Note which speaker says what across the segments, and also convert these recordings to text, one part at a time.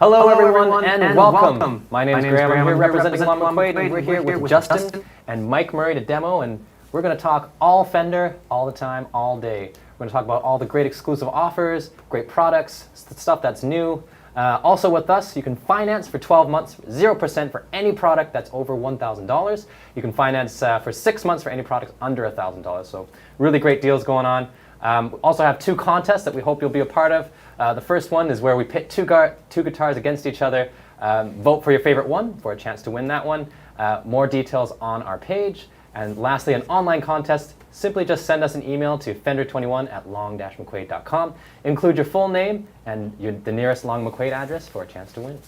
Speaker 1: Hello everyone and welcome. My name is Graham. I'm here representing Long McQuade, and we're here with Justin and Mike Murray to demo, and we're going to talk all Fender, all the time, all day. We're going to talk about all the great exclusive offers, great products, stuff that's new. Also with us, you can finance for 12 months, 0% for any product that's over $1,000. You can finance for 6 months for any product under $1,000. So really great deals going on. We also have 2 contests that we hope you'll be a part of. The first one is where we pit two guitars against each other. Vote for your favorite one for a chance to win that one. More details on our page. And lastly, an online contest. Simply just send us an email to fender21@long-mcquade.com. Include your full name and the nearest Long McQuade address for a chance to win.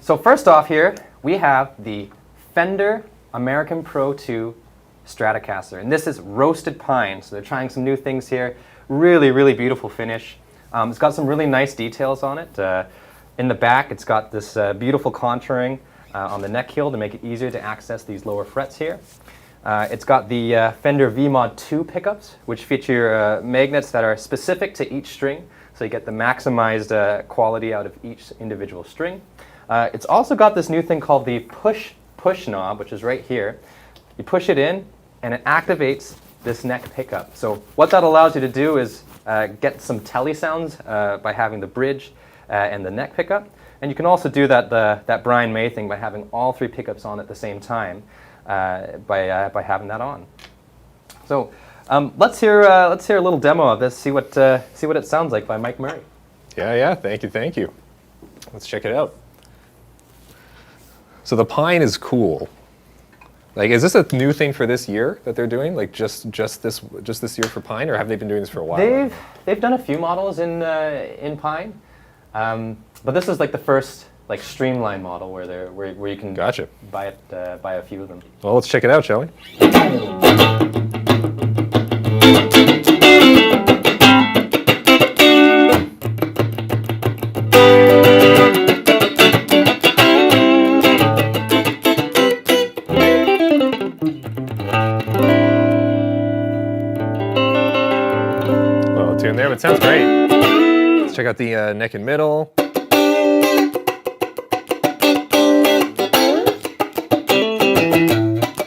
Speaker 1: So first off here, we have the Fender American Pro 2 Stratocaster. And this is roasted pine, so they're trying some new things here. Really, really beautiful finish. It's got some really nice details on it. In the back, it's got this beautiful contouring on the neck heel to make it easier to access these lower frets here. It's got the Fender V-Mod 2 pickups, which feature magnets that are specific to each string, so you get the maximized quality out of each individual string. It's also got this new thing called the push knob, which is right here. You push it in, and it activates this neck pickup. So what that allows you to do is get some telly sounds by having the bridge and the neck pickup. And you can also do that Brian May thing by having all 3 pickups on at the same time by having that on. So let's hear a little demo of this. See what it sounds like by Mike Murray.
Speaker 2: Yeah. Thank you. Let's check it out. So the pine is cool. Like, is this a new thing for this year that they're doing? Like just this year for pine, or have they been doing this for a while?
Speaker 1: They've done a few models in pine, but this is like the first like streamline model where you can
Speaker 2: Gotcha.
Speaker 1: buy a few of them.
Speaker 2: Well, let's check it out, shall we? Tune there, but it sounds great. Let's check out the neck and middle.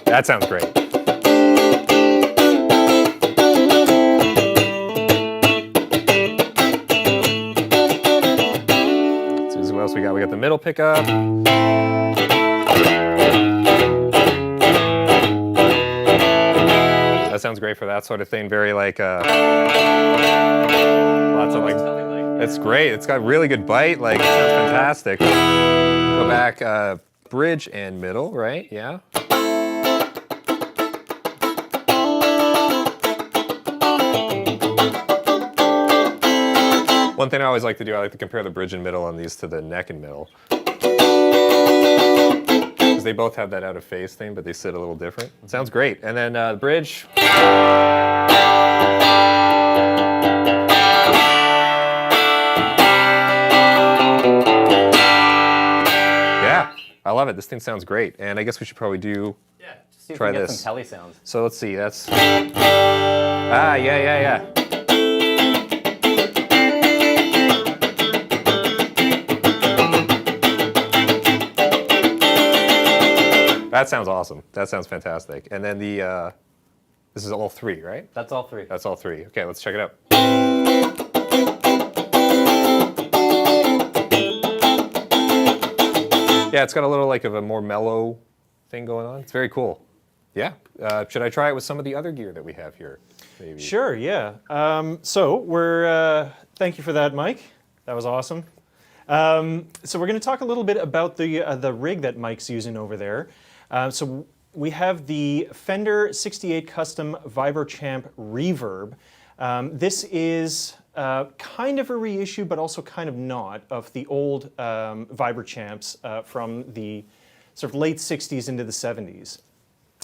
Speaker 2: That sounds great. Let's see what else we got. We got the middle pickup. That sounds great for that sort of thing. Very like lots of like. It's great. It's got really good bite. Like it sounds fantastic. Go back, bridge and middle, right? Yeah. One thing I always like to do, I like to compare the bridge and middle on these to the neck and middle. Because they both have that out of phase thing, but they sit a little different. It sounds great. And then the bridge. Yeah, I love it. This thing sounds great. And I guess we should probably
Speaker 1: Just see if
Speaker 2: try
Speaker 1: we can get
Speaker 2: this.
Speaker 1: some telly sounds.
Speaker 2: So let's see, that's, yeah. That sounds awesome. That sounds fantastic. And then this is all 3, right?
Speaker 1: That's all 3.
Speaker 2: That's all 3. Okay, let's check it out. Yeah, it's got a little like of a more mellow thing going on. It's very cool. Yeah. Should I try it with some of the other gear that we have here? Maybe.
Speaker 3: Sure, yeah. So we're, thank you for that, Mike. That was awesome. So we're going to talk a little bit about the rig that Mike's using over there. So we have the Fender 68 Custom Vibrochamp Reverb. This is kind of a reissue, but also kind of not, of the old Vibrochamps from the sort of late 60s into the 70s.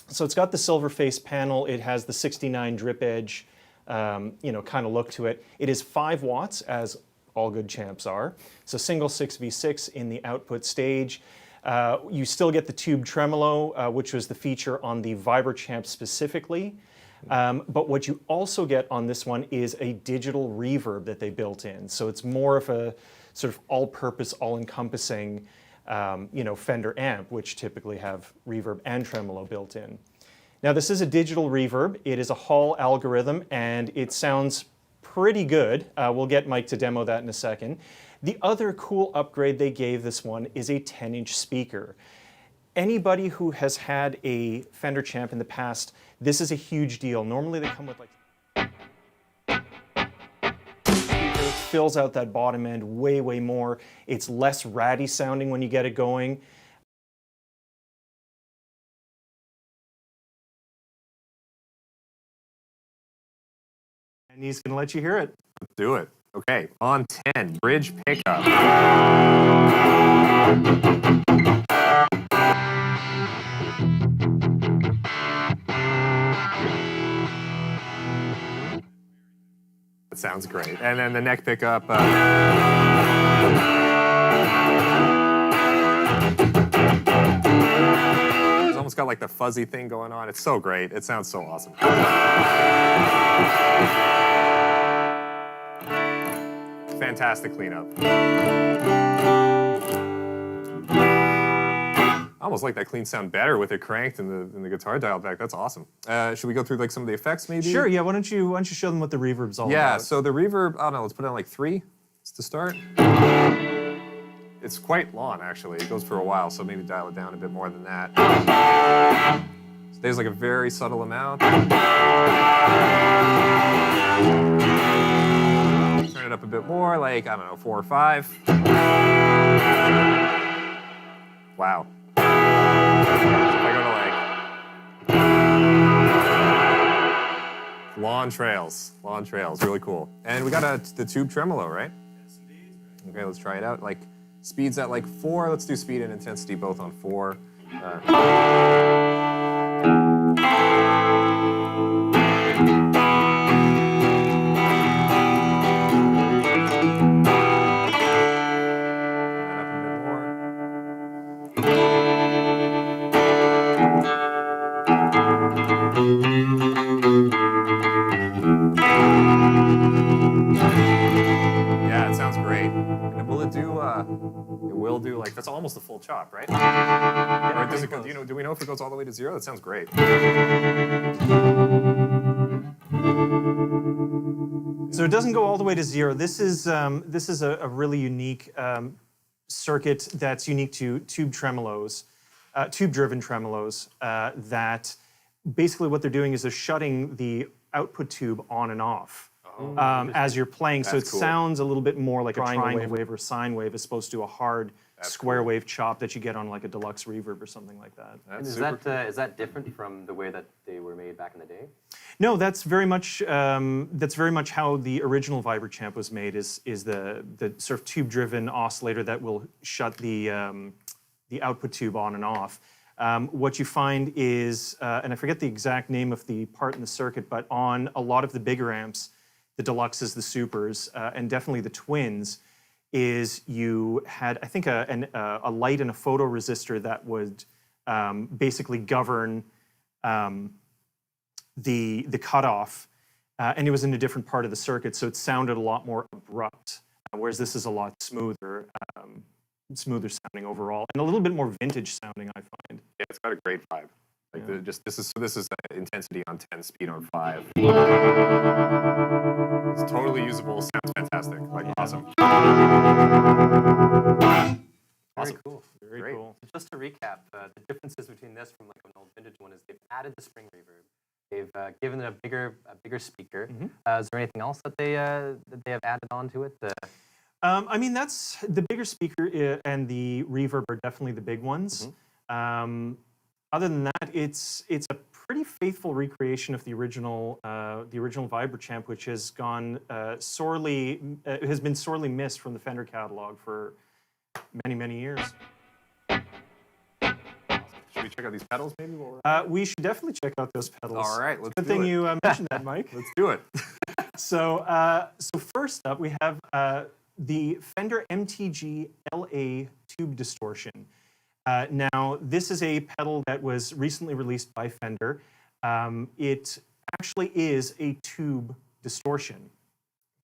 Speaker 3: So it's got the silver face panel. It has the 69 drip edge, kind of look to it. It is 5 watts, as all good champs are. So single 6v6 in the output stage. You still get the tube tremolo, which was the feature on the Vibrochamp specifically. But what you also get on this one is a digital reverb that they built in. So it's more of a sort of all-purpose, all-encompassing, Fender amp, which typically have reverb and tremolo built in. Now, this is a digital reverb. It is a Hall algorithm, and it sounds pretty good. We'll get Mike to demo that in a second. The other cool upgrade they gave this one is a 10-inch speaker. Anybody who has had a Fender Champ in the past, this is a huge deal. Normally they come with like speaker, fills out that bottom end way, way more. It's less ratty sounding when you get it going. And he's going to let you hear it.
Speaker 2: Let's do it. Okay, on 10, bridge pickup. That sounds great. And then the neck pickup. It's almost got like the fuzzy thing going on. It's so great. It sounds so awesome. Fantastic cleanup. I almost like that clean sound better with it cranked and the guitar dialed back. That's awesome. Should we go through like some of the effects maybe?
Speaker 3: Sure, yeah. Why don't you show them what the reverb's all about?
Speaker 2: Yeah, so the reverb, I don't know, let's put it on like 3 to start. It's quite long actually. It goes for a while, so maybe dial it down a bit more than that. So there's like a very subtle amount. Turn it up a bit more, like, I don't know, 4 or 5. Wow. So if I go to like lawn trails, really cool. And we got the tube tremolo, right? Yes, indeed. Okay, let's try it out. Like speeds at like 4. Let's do speed and intensity both on 4. Yeah, it sounds great. And will it do? It will do like that's almost a full chop, right? Yeah, or does it go, do we know if it goes all the way to 0? That sounds great.
Speaker 3: So it doesn't go all the way to 0. This is a really unique circuit that's unique to tube tremolos, tube-driven tremolos. That basically what they're doing is they're shutting the output tube on and off as you're playing. So it sounds a little bit more like a triangle wave or sine wave as opposed to a hard square wave chop that you get on like a deluxe reverb or something like that.
Speaker 1: And is that different from the way that they were made back in the day?
Speaker 3: No, that's very much how the original Vibrachamp was made. Is the sort of tube-driven oscillator that will shut the output tube on and off. What you find is, and I forget the exact name of the part in the circuit, but on a lot of the bigger amps, the Deluxes, the Supers, and definitely the Twins, is you had, I think, a light and a photoresistor that would basically govern the cutoff, and it was in a different part of the circuit, so it sounded a lot more abrupt, whereas this is a lot smoother. Smoother sounding overall, and a little bit more vintage sounding, I find.
Speaker 2: Yeah, it's got a great vibe. Like this is intensity on 10, speed on 5. It's totally usable. Sounds fantastic. Like awesome.
Speaker 1: Very cool.
Speaker 3: Very cool.
Speaker 1: So just to recap, the differences between this from like an old vintage one is they've added the spring reverb. They've given it a bigger speaker.
Speaker 3: Mm-hmm.
Speaker 1: Is there anything else that they have added onto it?
Speaker 3: I mean, that's the bigger speaker and the reverb are definitely the big ones. Mm-hmm. Other than that, it's a pretty faithful recreation of the original Vibrachamp, which has gone has been sorely missed from the Fender catalog for many years.
Speaker 2: Should we check out these pedals maybe?
Speaker 3: We should definitely check out those pedals.
Speaker 2: All right, let's do it.
Speaker 3: Good thing you mentioned that, Mike.
Speaker 2: Let's do it.
Speaker 3: So first up, we have the Fender MTG LA Tube Distortion. Now, this is a pedal that was recently released by Fender. It actually is a tube distortion.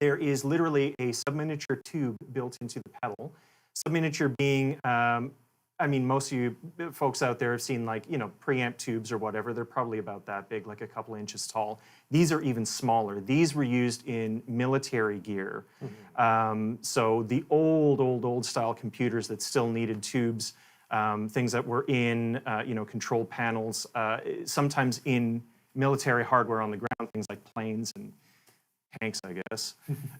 Speaker 3: there is literally a subminiature tube built into the pedal. Subminiature being, I mean, most of you folks out there have seen like, you know, preamp tubes or whatever. They're probably about that big, like a couple inches tall. These are even smaller. These were used in military gear. So the old style computers that still needed tubes, things that were in, you know, control panels, sometimes in military hardware on the ground, things like planes and tanks, I guess.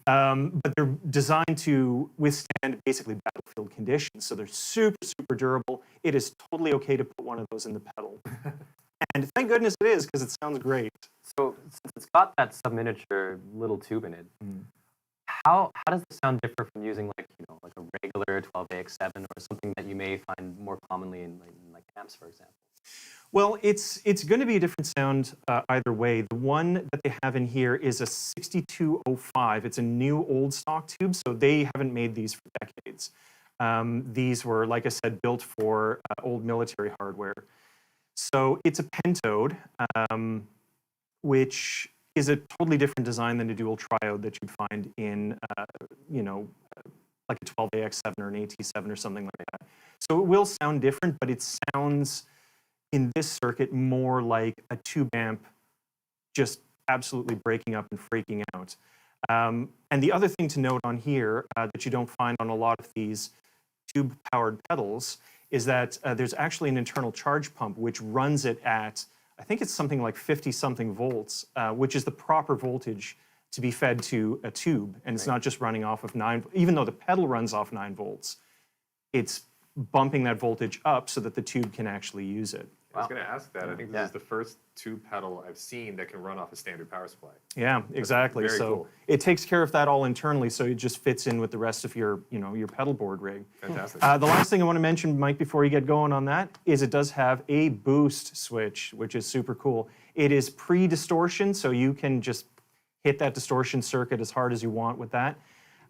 Speaker 3: But they're designed to withstand basically battlefield conditions. So they're super, super durable. It is totally okay to put one of those in the pedal. And thank goodness it is, because it sounds great.
Speaker 1: So since it's got that subminiature little tube in it, how does the sound differ from using like, you know, like a regular 12AX7 or something that you may find more commonly in like amps, for example?
Speaker 3: Well, it's going to be a different sound either way. The one that they have in here is a 6205. It's a new old stock tube, so they haven't made these for decades. These were, like I said, built for old military hardware. So it's a pentode, which is a totally different design than a dual triode that you'd find in, you know, like a 12AX7 or an AT7 or something like that. So it will sound different, but it sounds in this circuit more like a tube amp just absolutely breaking up and freaking out. And the other thing to note on here that you don't find on a lot of these tube-powered pedals is that there's actually an internal charge pump which runs it at, I think it's something like 50-something volts, which is the proper voltage to be fed to a tube. And it's not just running off of 9, even though the pedal runs off 9 volts, it's bumping that voltage up so that the tube can actually use it.
Speaker 2: I was going to ask that. I think this is the first tube pedal I've seen that can run off a standard power supply.
Speaker 3: Yeah, exactly.
Speaker 2: Very
Speaker 3: So
Speaker 2: cool.
Speaker 3: it takes care of that all internally, so it just fits in with the rest of your, you know, your pedal board rig.
Speaker 2: Fantastic.
Speaker 3: The last thing I want to mention, Mike, before you get going on that, is it does have a boost switch, which is super cool. It is pre-distortion, so you can just hit that distortion circuit as hard as you want with that.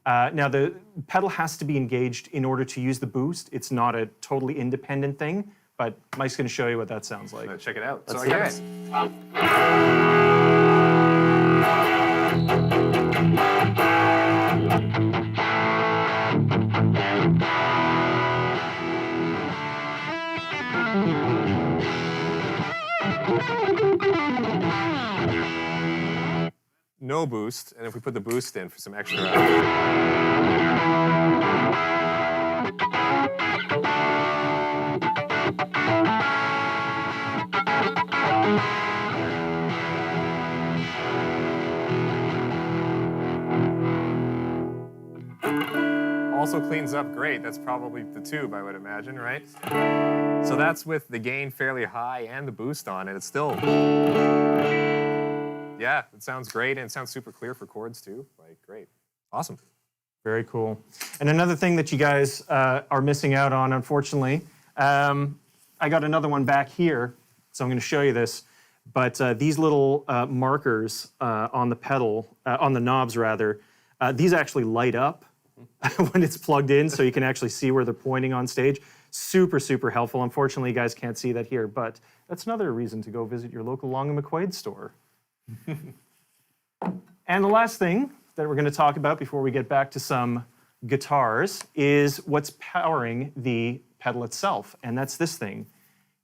Speaker 3: Now, the pedal has to be engaged in order to use the boost. It's not a totally independent thing, but Mike's going to show you what that sounds like.
Speaker 2: Check it out.
Speaker 1: Let's
Speaker 2: So
Speaker 1: hear
Speaker 2: I guess no boost, and if we put the boost in for some extra. Also cleans up great. That's probably the tube, I would imagine, right? So that's with the gain fairly high and the boost on it. It's still, yeah, it sounds great, and it sounds super clear for chords too. Like, great. Awesome.
Speaker 3: Very cool. And another thing that you guys are missing out on, unfortunately, I got another one back here, so I'm going to show you this. But these little markers on the pedal, on the knobs rather, these actually light up when it's plugged in, so you can actually see where they're pointing on stage. Super, super helpful. Unfortunately, you guys can't see that here, but that's another reason to go visit your local Long McQuade store. And the last thing that we're going to talk about before we get back to some guitars is what's powering the pedal itself, and that's this thing,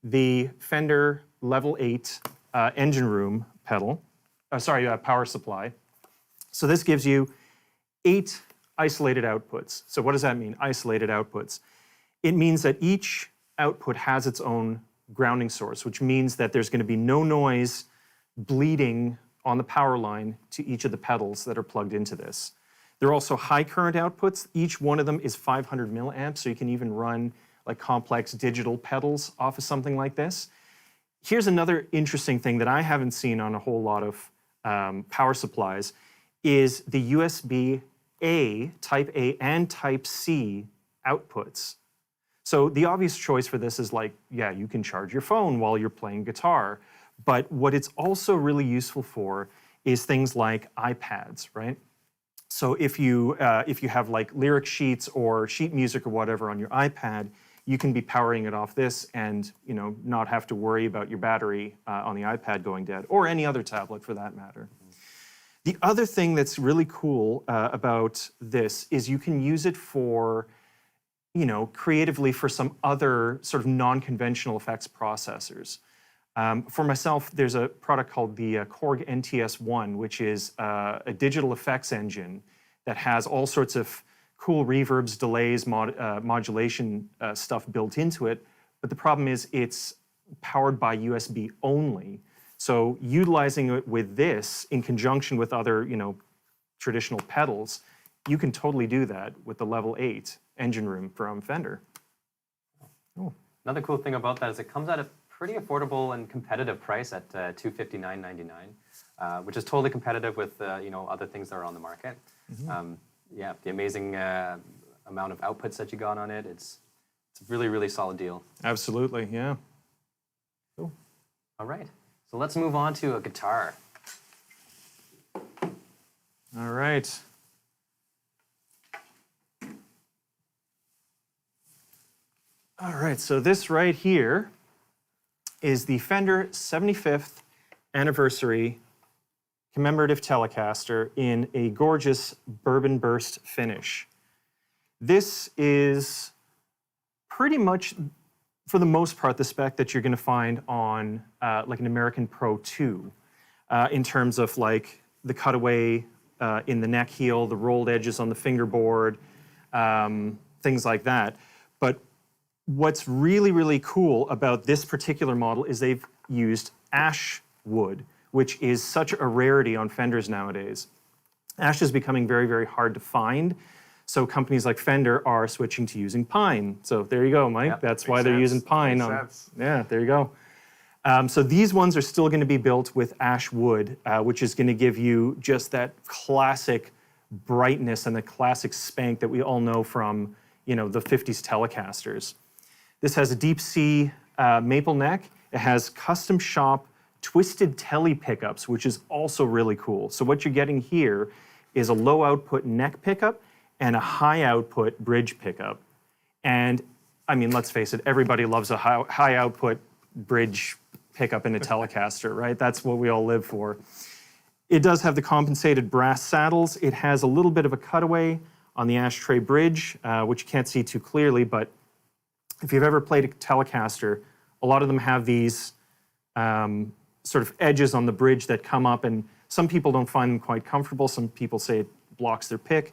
Speaker 3: the Fender Level 8 engine room pedal, power supply. So this gives you 8 isolated outputs. So what does that mean, isolated outputs? It means that each output has its own grounding source, which means that there's going to be no noise bleeding on the power line to each of the pedals that are plugged into this. There are also high current outputs. Each one of them is 500 milliamps, so you can even run like complex digital pedals off of something like this. Here's another interesting thing that I haven't seen on a whole lot of power supplies is the USB-A, Type A, and Type C outputs. So the obvious choice for this is like, yeah, you can charge your phone while you're playing guitar. But what it's also really useful for is things like iPads, right? So if you have like lyric sheets or sheet music or whatever on your iPad, you can be powering it off this and not have to worry about your battery on the iPad going dead, or any other tablet for that matter. The other thing that's really cool about this is you can use it for, creatively for some other sort of non-conventional effects processors. For myself, there's a product called the Korg NTS-1, which is a digital effects engine that has all sorts of cool reverbs, delays, modulation stuff built into it. But the problem is it's powered by USB only. So utilizing it with this in conjunction with other, traditional pedals, you can totally do that with the Level 8 engine room from Fender.
Speaker 1: Oh. Another cool thing about that is it comes at a pretty affordable and competitive price at $259.99, which is totally competitive with other things that are on the market. Mm-hmm. Yeah, the amazing amount of outputs that you got on it, it's a really, really solid deal.
Speaker 3: Absolutely, yeah.
Speaker 1: Cool. All right. So let's move on to a guitar.
Speaker 3: All right. All right, so this right here is the Fender 75th anniversary commemorative Telecaster in a gorgeous bourbon burst finish. This is pretty much, for the most part, the spec that you're going to find on like an American Pro 2 in terms of like the cutaway in the neck heel, the rolled edges on the fingerboard, things like that. But what's really, really cool about this particular model is they've used ash wood, which is such a rarity on Fenders nowadays. Ash is becoming very, very hard to find. So companies like Fender are switching to using pine. So there you go, Mike. Yep, that's why they're using pine. Yeah, there you go. So these ones are still going to be built with ash wood, which is going to give you just that classic brightness and the classic spank that we all know from, the 50s Telecasters. This has a deep C maple neck. It has custom shop twisted telly pickups, which is also really cool. So what you're getting here is a low output neck pickup and a high output bridge pickup. And I mean, let's face it, everybody loves a high output bridge pickup in a Telecaster, right? That's what we all live for. It does have the compensated brass saddles. It has a little bit of a cutaway on the ashtray bridge, which you can't see too clearly, but if you've ever played a Telecaster, a lot of them have these sort of edges on the bridge that come up, and some people don't find them quite comfortable. Some people say it blocks their pick.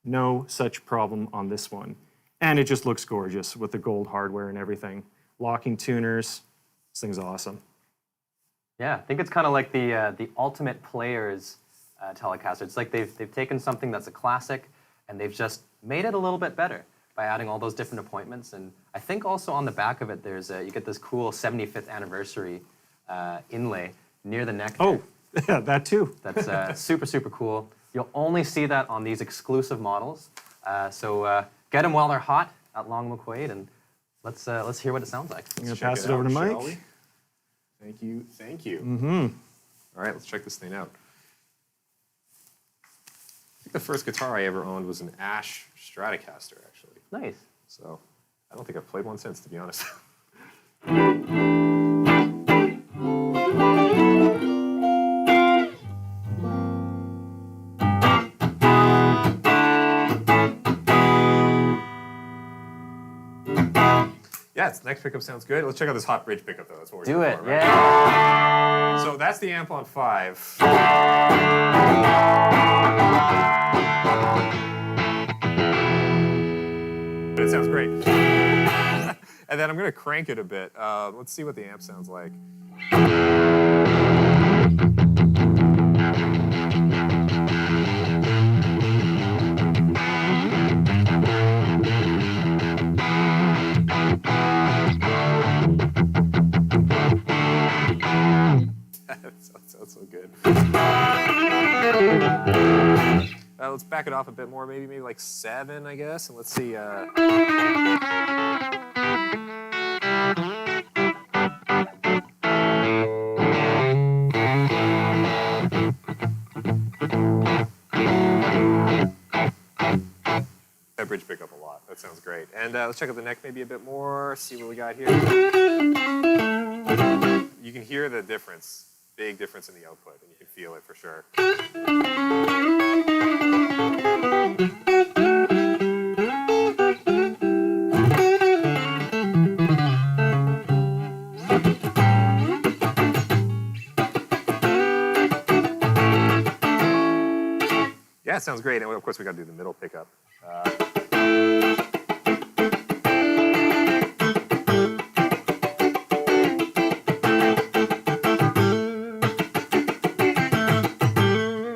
Speaker 3: No such problem on this one. And it just looks gorgeous with the gold hardware and everything. Locking tuners, this thing's awesome.
Speaker 1: Yeah, I think it's kind of like the Ultimate Players Telecaster. It's like they've taken something that's a classic and they've just made it a little bit better by adding all those different appointments. And I think also on the back of it, there's you get this cool 75th anniversary inlay near the neck.
Speaker 3: Oh, yeah, that too.
Speaker 1: That's super, super cool. You'll only see that on these exclusive models. So get them while they're hot at Long McQuade, and let's hear what it sounds like.
Speaker 3: I'm going to pass it over to Mike.
Speaker 2: Thank you, thank you.
Speaker 3: Mm-hmm.
Speaker 2: All right, let's check this thing out. I think the first guitar I ever owned was an Ash Stratocaster, actually.
Speaker 1: Nice.
Speaker 2: So I don't think I've played one since, to be honest. Yeah, its next pickup sounds good. Let's check out this hot bridge pickup, though. That's what we're
Speaker 1: Do
Speaker 2: here
Speaker 1: it,
Speaker 2: for, right?
Speaker 1: yeah.
Speaker 2: So that's the amp on 5. But it sounds great. And then I'm going to crank it a bit. Let's see what the amp sounds like. That sounds so good. Let's back it off a bit more, maybe like 7, I guess, and let's see. That bridge pickup a lot. That sounds great. And let's check out the neck maybe a bit more. See what we got here. You can hear the difference, big difference in the output, and you can feel it for sure. Yeah, it sounds great. And of course, we got to do the middle pickup.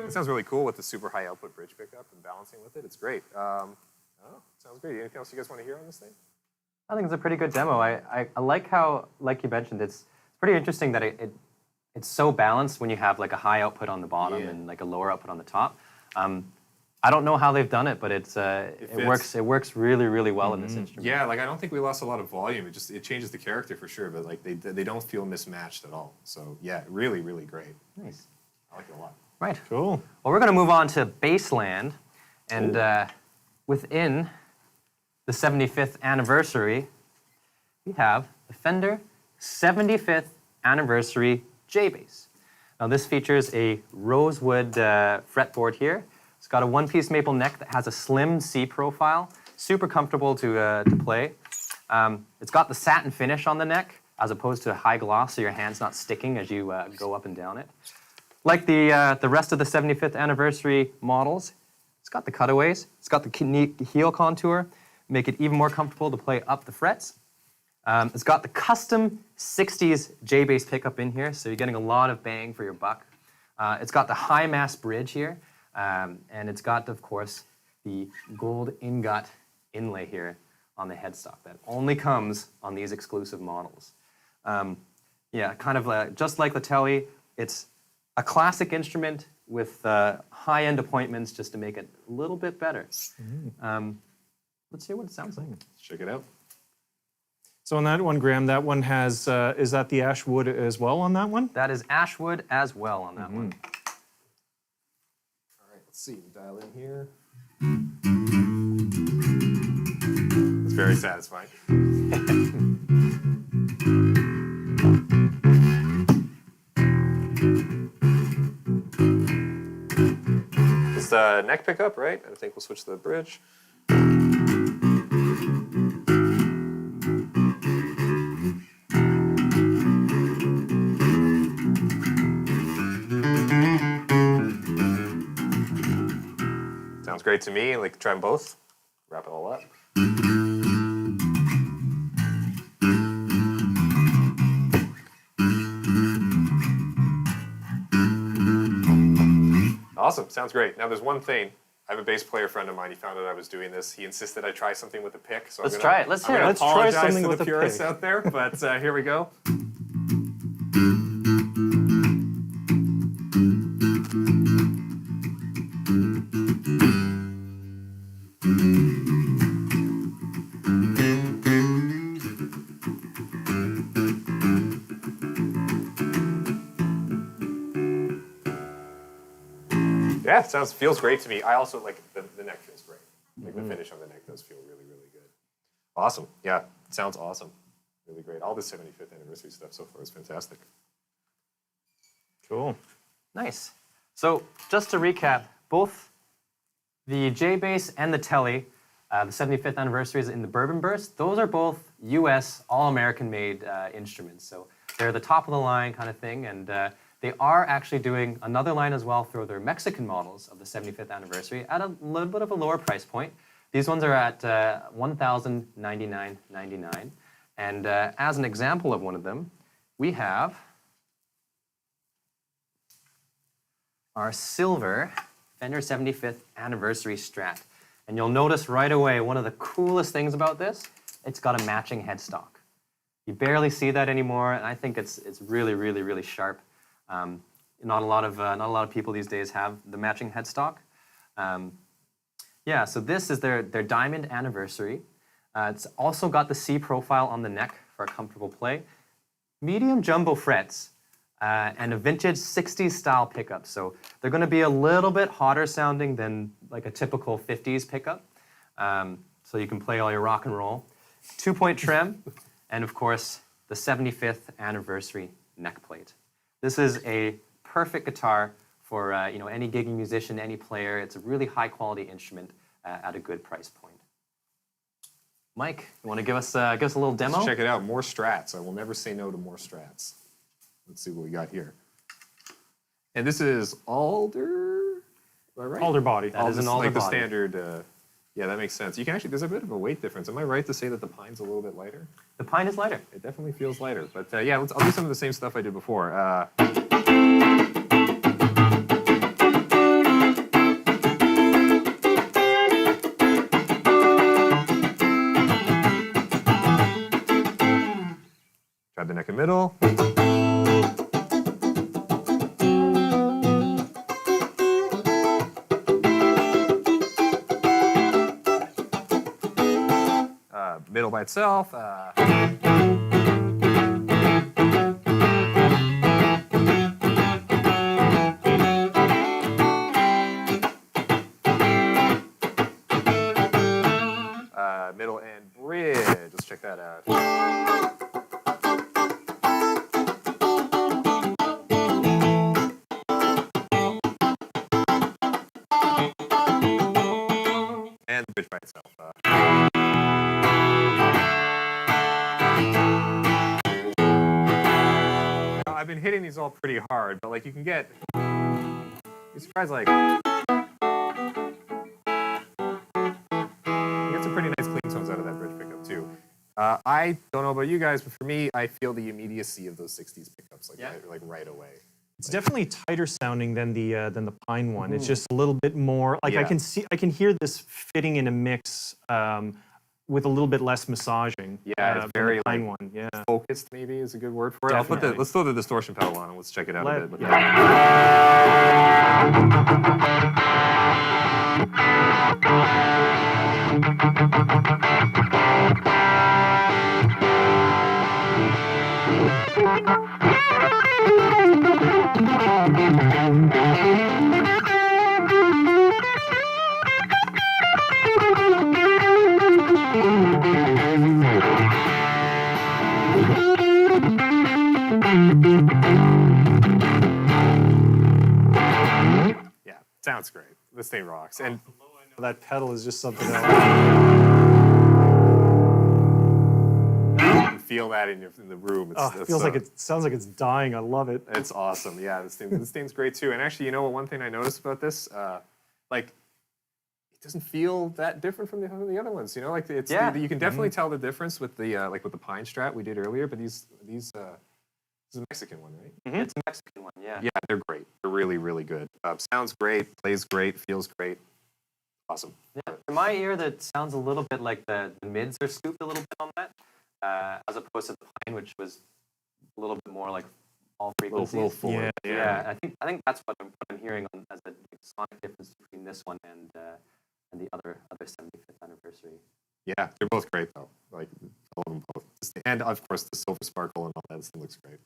Speaker 2: It sounds really cool with the super high output bridge pickup and balancing with it. It's great. Sounds great. Anything else you guys want to hear on this thing?
Speaker 1: I think it's a pretty good demo. I like how, like you mentioned, it's pretty interesting that it's so balanced when you have like a high output on the bottom and like a lower output on the top. I don't know how they've done it, but it works really, really well in this instrument.
Speaker 2: Yeah, like I don't think we lost a lot of volume. It changes the character for sure, but like they don't feel mismatched at all. So yeah, really, really great.
Speaker 1: Nice.
Speaker 2: I like it a lot.
Speaker 1: Right.
Speaker 3: Cool.
Speaker 1: Well, we're going to move on to Bassland, and within the 75th anniversary, we have the Fender 75th Anniversary J-Bass. Now this features a rosewood fretboard here. It's got a one-piece maple neck that has a slim C profile, super comfortable to play. It's got the satin finish on the neck as opposed to high gloss, so your hand's not sticking as you go up and down it. Like the rest of the 75th anniversary models, it's got the cutaways, it's got the neat heel contour, make it even more comfortable to play up the frets. It's got the custom 60s J-Bass pickup in here, so you're getting a lot of bang for your buck. It's got the high mass bridge here, and it's got, of course, the gold ingot inlay here on the headstock that only comes on these exclusive models. Yeah, kind of just like the Telly, it's a classic instrument with high-end appointments just to make it a little bit better. Let's hear what it sounds like.
Speaker 2: Let's check it out.
Speaker 3: So on that one, Graham, that one has, is that the ash wood as well on that one?
Speaker 1: That is ashwood as well on that one.
Speaker 2: All right, let's see. Dial in here. It's very satisfying. It's the neck pickup, right? I think we'll switch to the bridge. Sounds great to me. Like, try them both. Wrap it all up. Awesome. Sounds great. Now, there's one thing. I have a bass player friend of mine. He found out I was doing this. He insisted I try something with a pick. So
Speaker 1: Let's try it. Let's hear it.
Speaker 3: Let's try something
Speaker 2: to
Speaker 3: with
Speaker 2: the
Speaker 3: a
Speaker 2: purists
Speaker 3: pick.
Speaker 2: out there, but here we go. Yeah, feels great to me. I also like the neck feels great. Like the finish on the neck does feel really, really good. Awesome. Yeah, it sounds awesome. Really great. All the 75th anniversary stuff so far is fantastic.
Speaker 3: Cool.
Speaker 1: Nice. So just to recap, both the J-Bass and the Telly, the 75th anniversary is in the Bourbon Burst. Those are both U.S. all-American made instruments. So they're the top of the line kind of thing, and they are actually doing another line as well for their Mexican models of the 75th anniversary at a little bit of a lower price point. These ones are at $1,099.99. And as an example of one of them, we have our silver Fender 75th anniversary Strat. And you'll notice right away, one of the coolest things about this, it's got a matching headstock. You barely see that anymore, and I think it's really, really, really sharp. Not a lot of people these days have the matching headstock. Yeah, so this is their diamond anniversary. It's also got the C profile on the neck for a comfortable play. Medium jumbo frets and a vintage 60s style pickup. So they're going to be a little bit hotter sounding than like a typical 50s pickup. So you can play all your rock and roll. 2-point trim, and of course the 75th anniversary neck plate. This is a perfect guitar for any gigging musician, any player. It's a really high quality instrument at a good price point. Mike, you want to give us a little demo?
Speaker 2: Let's check it out. More Strats. I will never say no to more Strats. Let's see what we got here. And this is alder. Am I right?
Speaker 3: Alder body.
Speaker 1: That is an alder
Speaker 2: like the
Speaker 1: body.
Speaker 2: standard. Yeah, that makes sense. You can actually. There's a bit of a weight difference. Am I right to say that the pine's a little bit lighter?
Speaker 1: The pine is lighter.
Speaker 2: It definitely feels lighter. But yeah, I'll do some of the same stuff I did before. Grab the neck and middle. Middle by itself. Middle and bridge. Let's check that out. And the bridge by itself. I've been hitting these all pretty hard, but like you can get, you're surprised like, you get some pretty nice clean tones out of that bridge pickup too. I don't know about you guys, but for me, I feel the immediacy of those 60s pickups like right away.
Speaker 3: It's definitely tighter sounding than the pine one. It's just a little bit more like
Speaker 2: Yeah.
Speaker 3: I can hear this fitting in a mix with a little bit less massaging.
Speaker 2: Yeah, it's
Speaker 3: than
Speaker 2: very,
Speaker 3: the pine
Speaker 2: like,
Speaker 3: one. Yeah.
Speaker 2: Focused maybe is a good word for it.
Speaker 3: Definitely.
Speaker 2: Let's throw the distortion pedal on and let's check it out a bit. But yeah, sounds great. This thing rocks. And
Speaker 3: That pedal is just something else.
Speaker 2: you can feel that in the room. It's,
Speaker 3: It feels like it sounds like it's dying. I love it.
Speaker 2: It's awesome. Yeah, this thing's great too. And actually, you know what? One thing I noticed about this, like, it doesn't feel that different from the other ones. You know, like it's
Speaker 1: Yeah.
Speaker 2: you can definitely tell the difference with the like with the pine Strat we did earlier. But this is a Mexican one, right?
Speaker 1: It's a Mexican one, yeah.
Speaker 2: Yeah, they're great. They're really, really good. Sounds great, plays great, feels great. Awesome.
Speaker 1: Yeah, to my ear, that sounds a little bit like the mids are scooped a little bit on that, as opposed to the pine, which was a little bit more like all frequencies.
Speaker 2: Little fuller.
Speaker 1: Yeah, I think that's what I'm hearing as a sonic difference between this one and the other 75th anniversary.
Speaker 2: Yeah, they're both great though. Like all of them both. And of course the silver sparkle and all that. This thing looks great.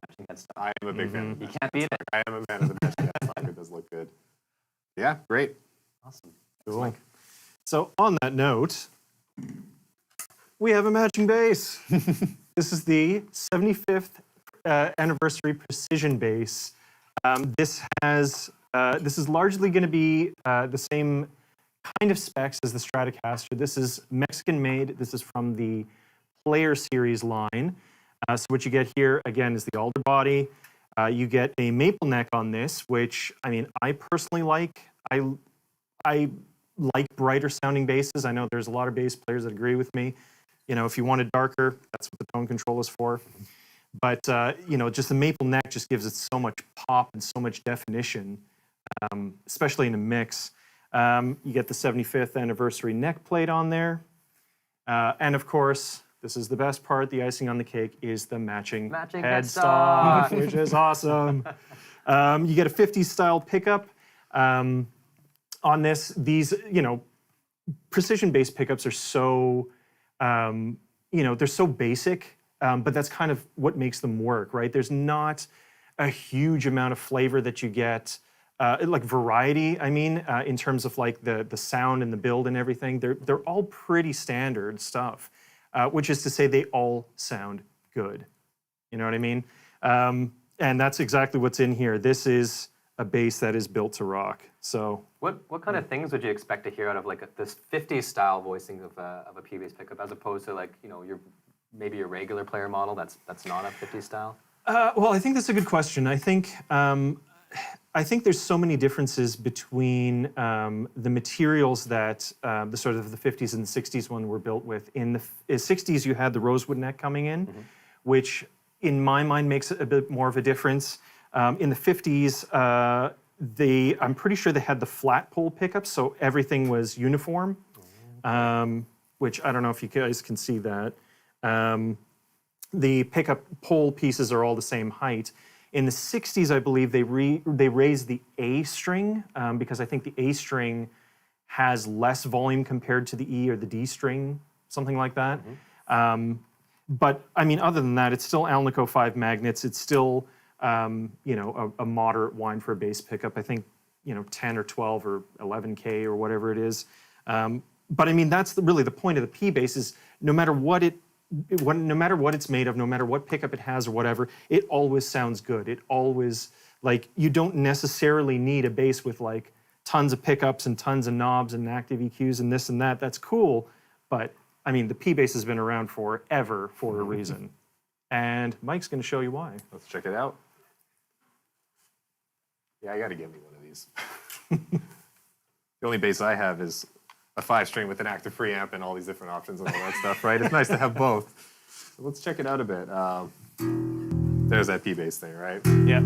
Speaker 1: Matching headstock.
Speaker 2: I am a big fan. Of the
Speaker 1: You can't beat it.
Speaker 2: I am a fan of the matching headstock. It does look good. Yeah, great.
Speaker 1: Awesome.
Speaker 3: Cool. So on that note, we have a matching bass. This is the 75th anniversary precision bass. This is largely going to be the same kind of specs as the Stratocaster. This is Mexican made. This is from the Player Series line. So what you get here again is the alder body. You get a maple neck on this, which I mean I personally like. I like brighter sounding basses. I know there's a lot of bass players that agree with me. You know, if you want it darker, that's what the tone control is for. But you know, just the maple neck just gives it so much pop and so much definition, especially in a mix. You get the 75th anniversary neck plate on there, and of course, this is the best part. The icing on the cake is the matching headstock, which is awesome. You get a 50s style pickup. On this, these, you know, precision bass pickups are so, you know, they're so basic, but that's kind of what makes them work, right? There's not a huge amount of flavor that you get, like variety, I mean, in terms of like the sound and the build and everything. They're all pretty standard stuff, which is to say they all sound good. You know what I mean? And that's exactly what's in here. This is a bass that is built to rock. So
Speaker 1: What kind of things would you expect to hear out of like this 50s style voicing of a P bass pickup, as opposed to like maybe your regular player model that's not a 50s style?
Speaker 3: well, I think that's a good question. I think there's so many differences between the materials that the sort of the 50s and the 60s one were built with. In the 60s, you had the rosewood neck coming in, which in my mind makes a bit more of a difference. In the 50s, I'm pretty sure they had the flat pole pickups, so everything was uniform, which I don't know if you guys can see that. The pickup pole pieces are all the same height. In the 60s, I believe they raised the A string because I think the A string has less volume compared to the E or the D string, something like that. But I mean, other than that, it's still Alnico 5 magnets. It's still a moderate whine for a bass pickup. I think 10 or 12 or 11K or whatever it is. But I mean, that's really the point of the P bass is no matter what it's made of, no matter what pickup it has or whatever, it always sounds good. It always, like, you don't necessarily need a bass with like tons of pickups and tons of knobs and active EQs and this and that. That's cool, but I mean, the P bass has been around forever for a reason. And Mike's going to show you why.
Speaker 2: Let's check it out. Yeah, I got to get me one of these. The only bass I have is a 5-string with an active preamp and all these different options and all that stuff, right? It's nice to have both. So let's check it out a bit. There's that P bass thing, right?
Speaker 3: Yeah.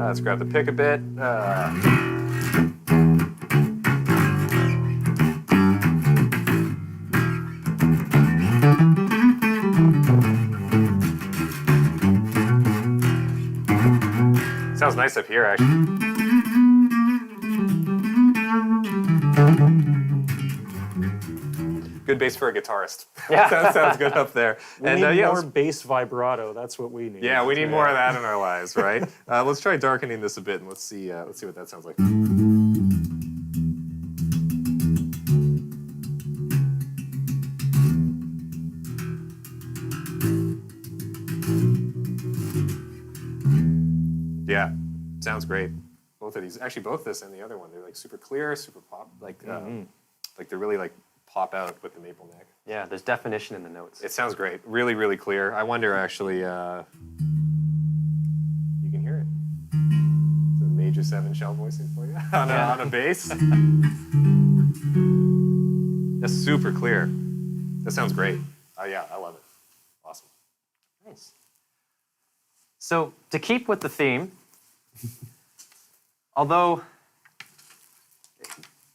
Speaker 2: Let's grab the pick a bit. Sounds nice up here, actually. Good bass for a guitarist.
Speaker 1: Yeah.
Speaker 2: That sounds good up there.
Speaker 3: We need more bass vibrato. That's what we need.
Speaker 2: Yeah, we need more of that in our lives, right? Let's try darkening this a bit, and let's see what that sounds like. Yeah, sounds great. Both of these, actually, both this and the other one, they're like super clear, super pop, like they're really like pop out with the maple neck.
Speaker 1: Yeah, there's definition in the notes.
Speaker 2: It sounds great. Really, really clear. I wonder, actually, you can hear it. It's a major 7 shell voicing for you on a bass. That's super clear. That sounds great. Yeah, I love it. Awesome.
Speaker 1: Nice. So to keep with the theme, although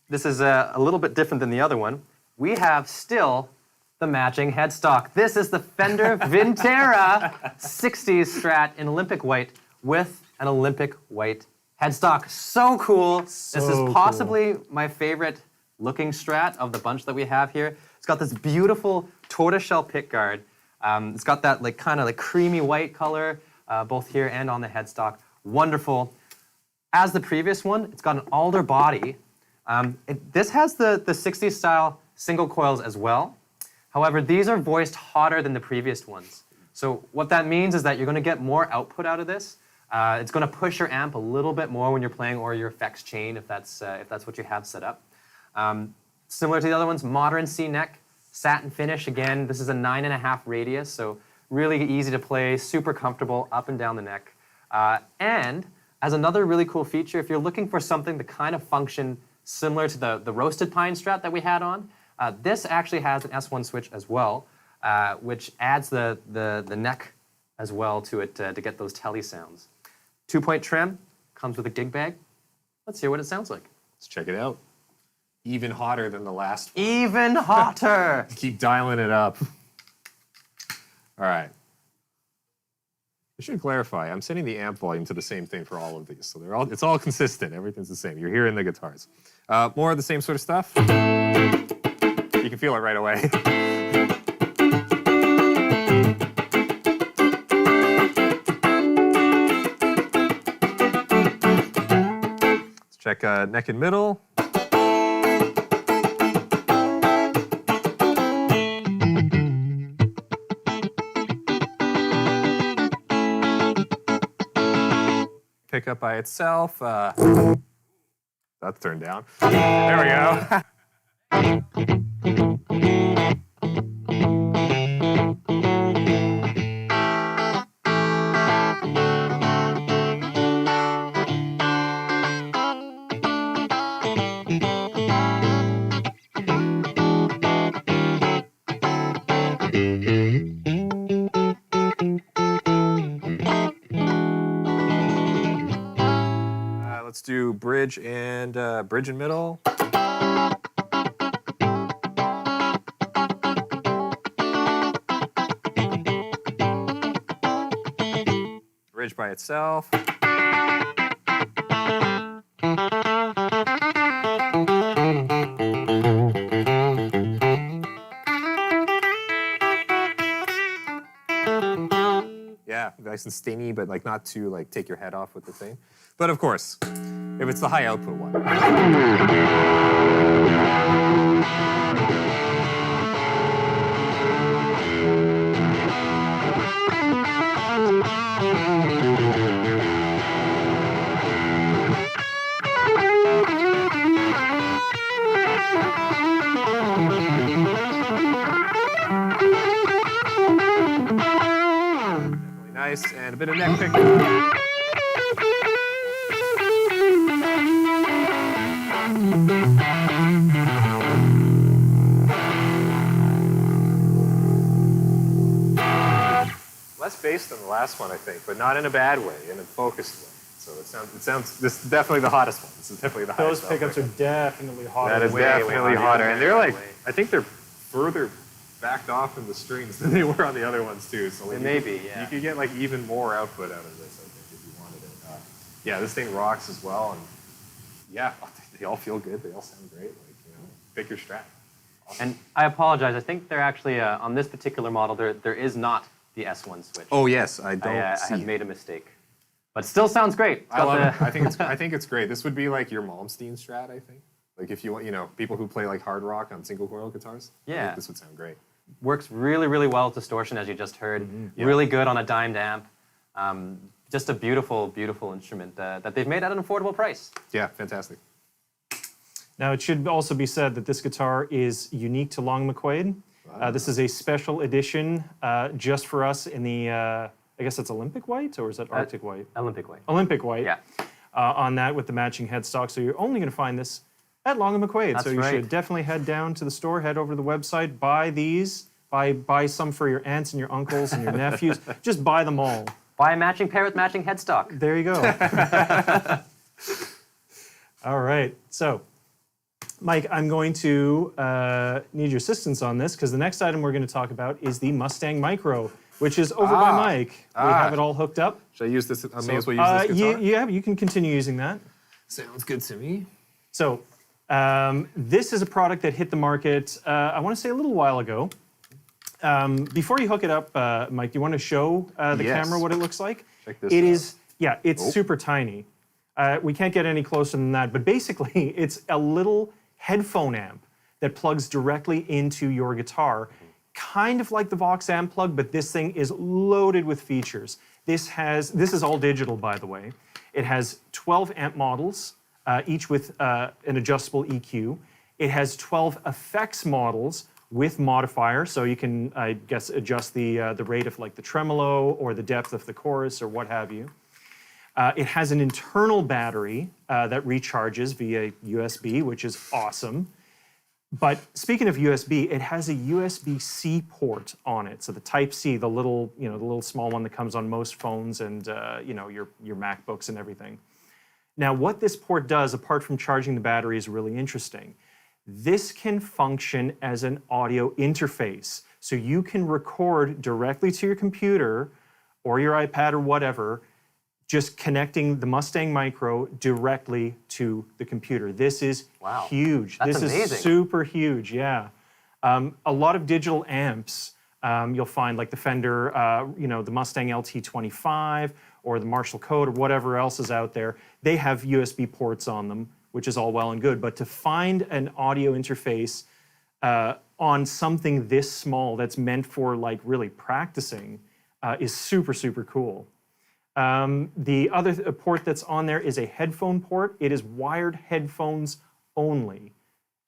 Speaker 1: this is a little bit different than the other one, we have still the matching headstock. This is the Fender Vintera 60s Strat in Olympic white with an Olympic white headstock. So cool. This is possibly my favorite looking Strat of the bunch that we have here. It's got this beautiful tortoiseshell pickguard. It's got that like kind of like creamy white color both here and on the headstock. Wonderful. As the previous one, it's got an alder body. This has the 60s style single coils as well. However, these are voiced hotter than the previous ones. So what that means is that you're going to get more output out of this. It's going to push your amp a little bit more when you're playing, or your effects chain if that's what you have set up. Similar to the other ones, modern C neck, satin finish. Again, this is a 9.5 radius, so really easy to play, super comfortable up and down the neck. And as another really cool feature, if you're looking for something to kind of function similar to the roasted pine Strat that we had on, this actually has an S1 switch as well, which adds the neck as well to it to get those telly sounds. 2-point trim, comes with a gig bag. Let's hear what it sounds like.
Speaker 2: Let's check it out. Even hotter than the last one.
Speaker 1: Even hotter!
Speaker 2: Keep dialing it up. All right. I should clarify, I'm setting the amp volume to the same thing for all of these. So it's all consistent. Everything's the same. You're hearing the guitars. More of the same sort of stuff. You can feel it right away. Check neck and middle. Pickup by itself. That's turned down. There we go. Let's do bridge and middle. Bridge by itself. Yeah, nice and stingy, but like not to like take your head off with the thing. But of course, if it's the high output one. Definitely nice, and a bit of neck pickup. Less bass than the last one, I think, but not in a bad way, in a focused way. So it sounds. This is definitely the hottest one. This is definitely the
Speaker 3: Those
Speaker 2: highest.
Speaker 3: pickups are definitely hotter.
Speaker 2: That is
Speaker 3: way
Speaker 2: definitely hotter, and they're like,
Speaker 1: way.
Speaker 2: I think they're further backed off in the strings than they were on the other ones too. So like,
Speaker 1: Maybe, yeah.
Speaker 2: you could get like even more output out of this, I think, if you wanted it. Yeah, this thing rocks as well, and yeah, they all feel good. They all sound great. Like, you know, pick your Strat. Awesome.
Speaker 1: And I apologize. I think they're actually on this particular model. There is not the S1 switch.
Speaker 2: Oh yes, I don't
Speaker 1: I
Speaker 2: see.
Speaker 1: have made a mistake, but still sounds great. It's
Speaker 2: I
Speaker 1: got
Speaker 2: love
Speaker 1: the-
Speaker 2: it. I think it's great. This would be like your Malmsteen Strat, I think. Like if you want, you know, people who play like hard rock on single coil guitars. I think
Speaker 1: Yeah.
Speaker 2: this would sound great.
Speaker 1: Works really, really well with distortion, as you just heard.
Speaker 2: Yeah.
Speaker 1: Really good on a dimed amp. Just a beautiful, beautiful instrument that they've made at an affordable price.
Speaker 2: Yeah, fantastic.
Speaker 3: Now, it should also be said that this guitar is unique to Long McQuade. This is a special edition just for us in the, I guess it's Olympic white, or is that Arctic white?
Speaker 1: Olympic way.
Speaker 3: Olympic white.
Speaker 1: Yeah.
Speaker 3: On that with the matching headstock. So you're only going to find this at Long McQuade.
Speaker 1: That's
Speaker 3: so you
Speaker 1: right.
Speaker 3: should definitely head down to the store, head over to the website, buy these, buy some for your aunts and your uncles and your nephews. Just buy them all.
Speaker 1: Buy a matching pair with matching headstock.
Speaker 3: There you go. All right. So, Mike, I'm going to need your assistance on this because the next item we're going to talk about is the Mustang Micro, which is over by Mike. We have it all hooked up.
Speaker 2: Should I use this? I may as well use this guitar.
Speaker 3: Yeah, you can continue using that.
Speaker 2: Sounds good to me.
Speaker 3: So, this is a product that hit the market, I want to say a little while ago. Before you hook it up, Mike, do you want to show the
Speaker 2: Yes.
Speaker 3: camera what it looks like?
Speaker 2: Check this
Speaker 3: It
Speaker 2: out.
Speaker 3: is, yeah, it's super tiny. We can't get any closer than that, but basically it's a little headphone amp that plugs directly into your guitar, kind of like the Vox amp plug, but this thing is loaded with features. This is all digital, by the way. It has 12 amp models, each with an adjustable EQ. It has 12 effects models with modifier, so you can, I guess, adjust the rate of like the tremolo or the depth of the chorus or what have you. It has an internal battery that recharges via USB, which is awesome. But speaking of USB, it has a USB-C port on it. So the Type-C, the little small one that comes on most phones and your MacBooks and everything. Now, what this port does, apart from charging the battery, is really interesting. This can function as an audio interface. So you can record directly to your computer or your iPad or whatever, just connecting the Mustang Micro directly to the computer. This is
Speaker 1: Wow.
Speaker 3: huge.
Speaker 1: That's
Speaker 3: this
Speaker 1: amazing.
Speaker 3: is super huge, yeah. A lot of digital amps, you'll find like the Fender, the Mustang LT25 or the Marshall Code or whatever else is out there, they have USB ports on them. which is all well and good, but to find an audio interface on something this small that's meant for like really practicing is super, super cool. The other port that's on there is a headphone port. It is wired headphones only.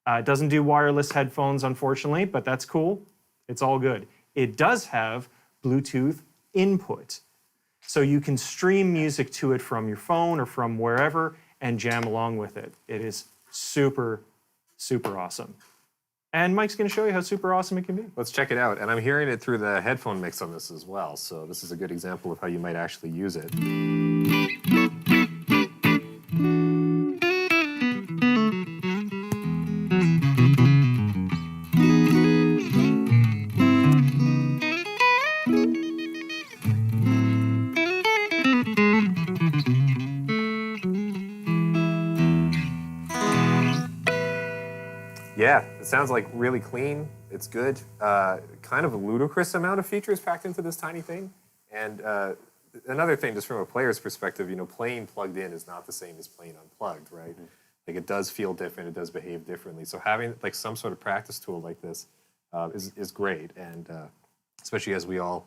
Speaker 3: It doesn't do wireless headphones, unfortunately, but that's cool. It's all good. It does have Bluetooth input. So you can stream music to it from your phone or from wherever and jam along with it. It is super, super awesome. And Mike's going to show you how super awesome it can be.
Speaker 2: Let's check it out. And I'm hearing it through the headphone mix on this as well. So this is a good example of how you might actually use it. Yeah, it sounds like really clean. It's good. Kind of a ludicrous amount of features packed into this tiny thing. And another thing, just from a player's perspective, you know, playing plugged in is not the same as playing unplugged, right? Mm-hmm. Like it does feel different. It does behave differently. So having like some sort of practice tool like this is great. And especially as we all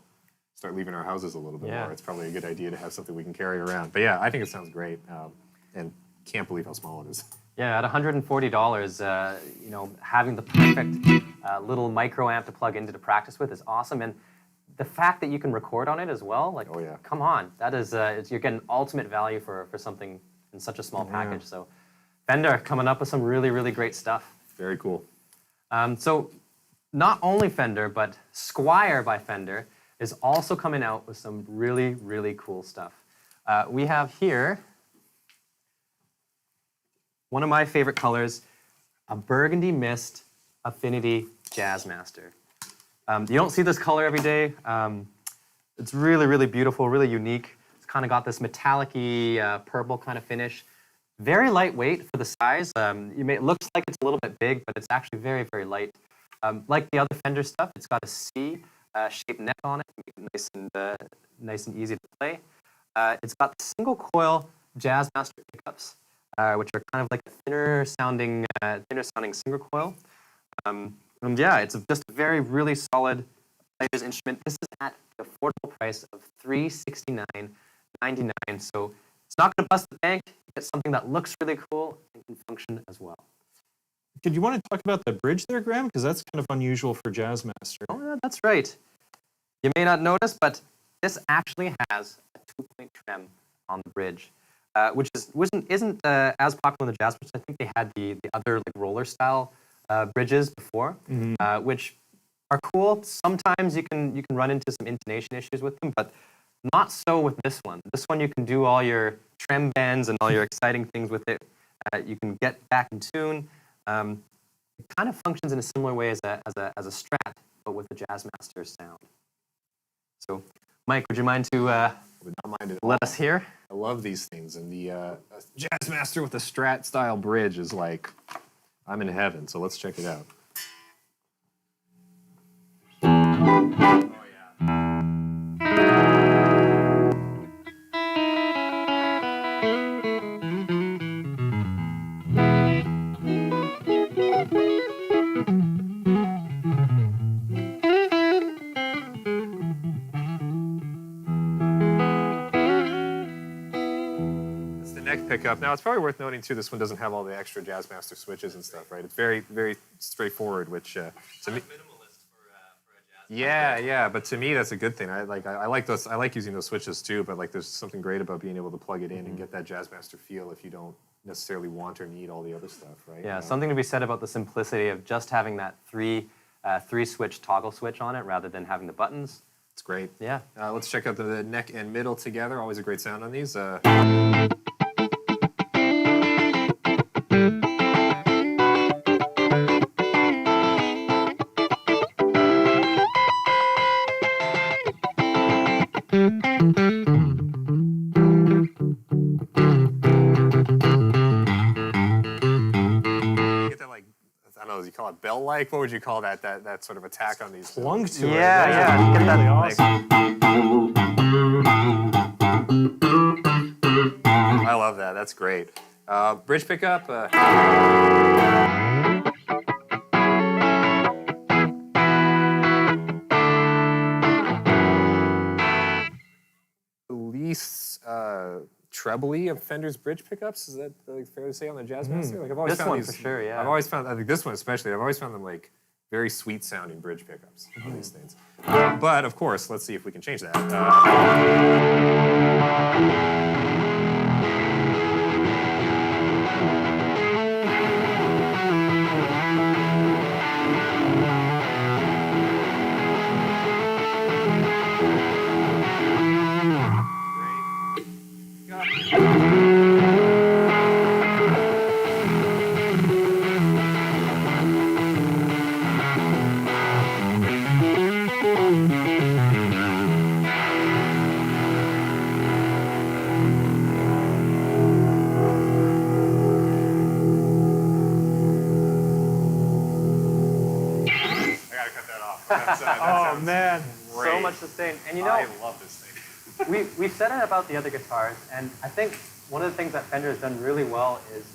Speaker 2: start leaving our houses a little bit more, it's probably a good idea to have something we can carry around. But yeah, I think it sounds great. And can't believe how small it is.
Speaker 1: Yeah, at $140, you know, having the perfect little micro amp to plug into to practice with is awesome, and the fact that you can record on it as well, like, come on, that is, you're getting ultimate value for something in such a small package. So, Fender coming up with some really, really great stuff.
Speaker 2: Very cool.
Speaker 1: So, not only Fender, but Squier by Fender is also coming out with some really, really cool stuff. We have here one of my favorite colors, a burgundy mist affinity Jazzmaster. You don't see this color every day. It's really, really beautiful, really unique. It's kind of got this metallic-y purple kind of finish. Very lightweight for the size. It looks like it's a little bit big, but it's actually very, very light. Like the other Fender stuff, it's got a C-shaped neck on it, to make it nice and easy to play. It's got the single coil Jazzmaster pickups, which are kind of like a thinner sounding single coil. And yeah, it's just a very, really solid player's instrument. This is at the affordable price of $369.99. So it's not going to bust the bank. You get something that looks really cool and can function as well.
Speaker 3: Did you want to talk about the bridge there, Graham? Because that's kind of unusual for Jazzmaster.
Speaker 1: Oh, yeah, that's right. You may not notice, but this actually has a 2-point trem on the bridge. Which isn't as popular in the Jazzmaster. I think they had the other like roller style bridges before, which are cool. Sometimes you can run into some intonation issues with them, but not so with this one. This one you can do all your trem bends and all your exciting things with it. You can get back in tune. It kind of functions in a similar way as a Strat, but with the Jazzmaster sound. So, Mike, would you mind to
Speaker 2: Would not mind at
Speaker 1: let
Speaker 2: all.
Speaker 1: us hear?
Speaker 2: I love these things, and the Jazzmaster with a Strat style bridge is like, I'm in heaven. So let's check it out. Oh yeah. Pickup. Now, it's probably worth noting, too, this one doesn't have all the extra Jazzmaster switches and stuff, right? It's very, very straightforward, which to me...
Speaker 1: minimalist for a Jazzmaster.
Speaker 2: Yeah, but to me, that's a good thing. I like those. I like using those switches, too, but like there's something great about being able to plug it in and get that Jazzmaster feel if you don't necessarily want or need all the other stuff, right?
Speaker 1: Yeah, something to be said about the simplicity of just having that three-switch toggle switch on it rather than having the buttons.
Speaker 2: It's great.
Speaker 1: Yeah.
Speaker 2: Let's check out the neck and middle together. Always a great sound on these. You call it bell-like? What would you call that sort of attack on these?
Speaker 3: Plunk to it.
Speaker 1: Yeah.
Speaker 3: Get that awesome.
Speaker 2: I love that. That's great. Bridge pickup. The least trebly of Fender's bridge pickups. Is that like, fair to say on the Jazzmaster? Like I've always
Speaker 1: This
Speaker 2: found
Speaker 1: one
Speaker 2: these,
Speaker 1: for sure, yeah.
Speaker 2: I've always found, I think this one especially, I've always found them like very sweet sounding bridge pickups on these things. But of course, let's see if we can change that.
Speaker 3: Oh man.
Speaker 1: So much sustain. And you know,
Speaker 2: I love this thing.
Speaker 1: we've said it about the other guitars, and I think one of the things that Fender has done really well is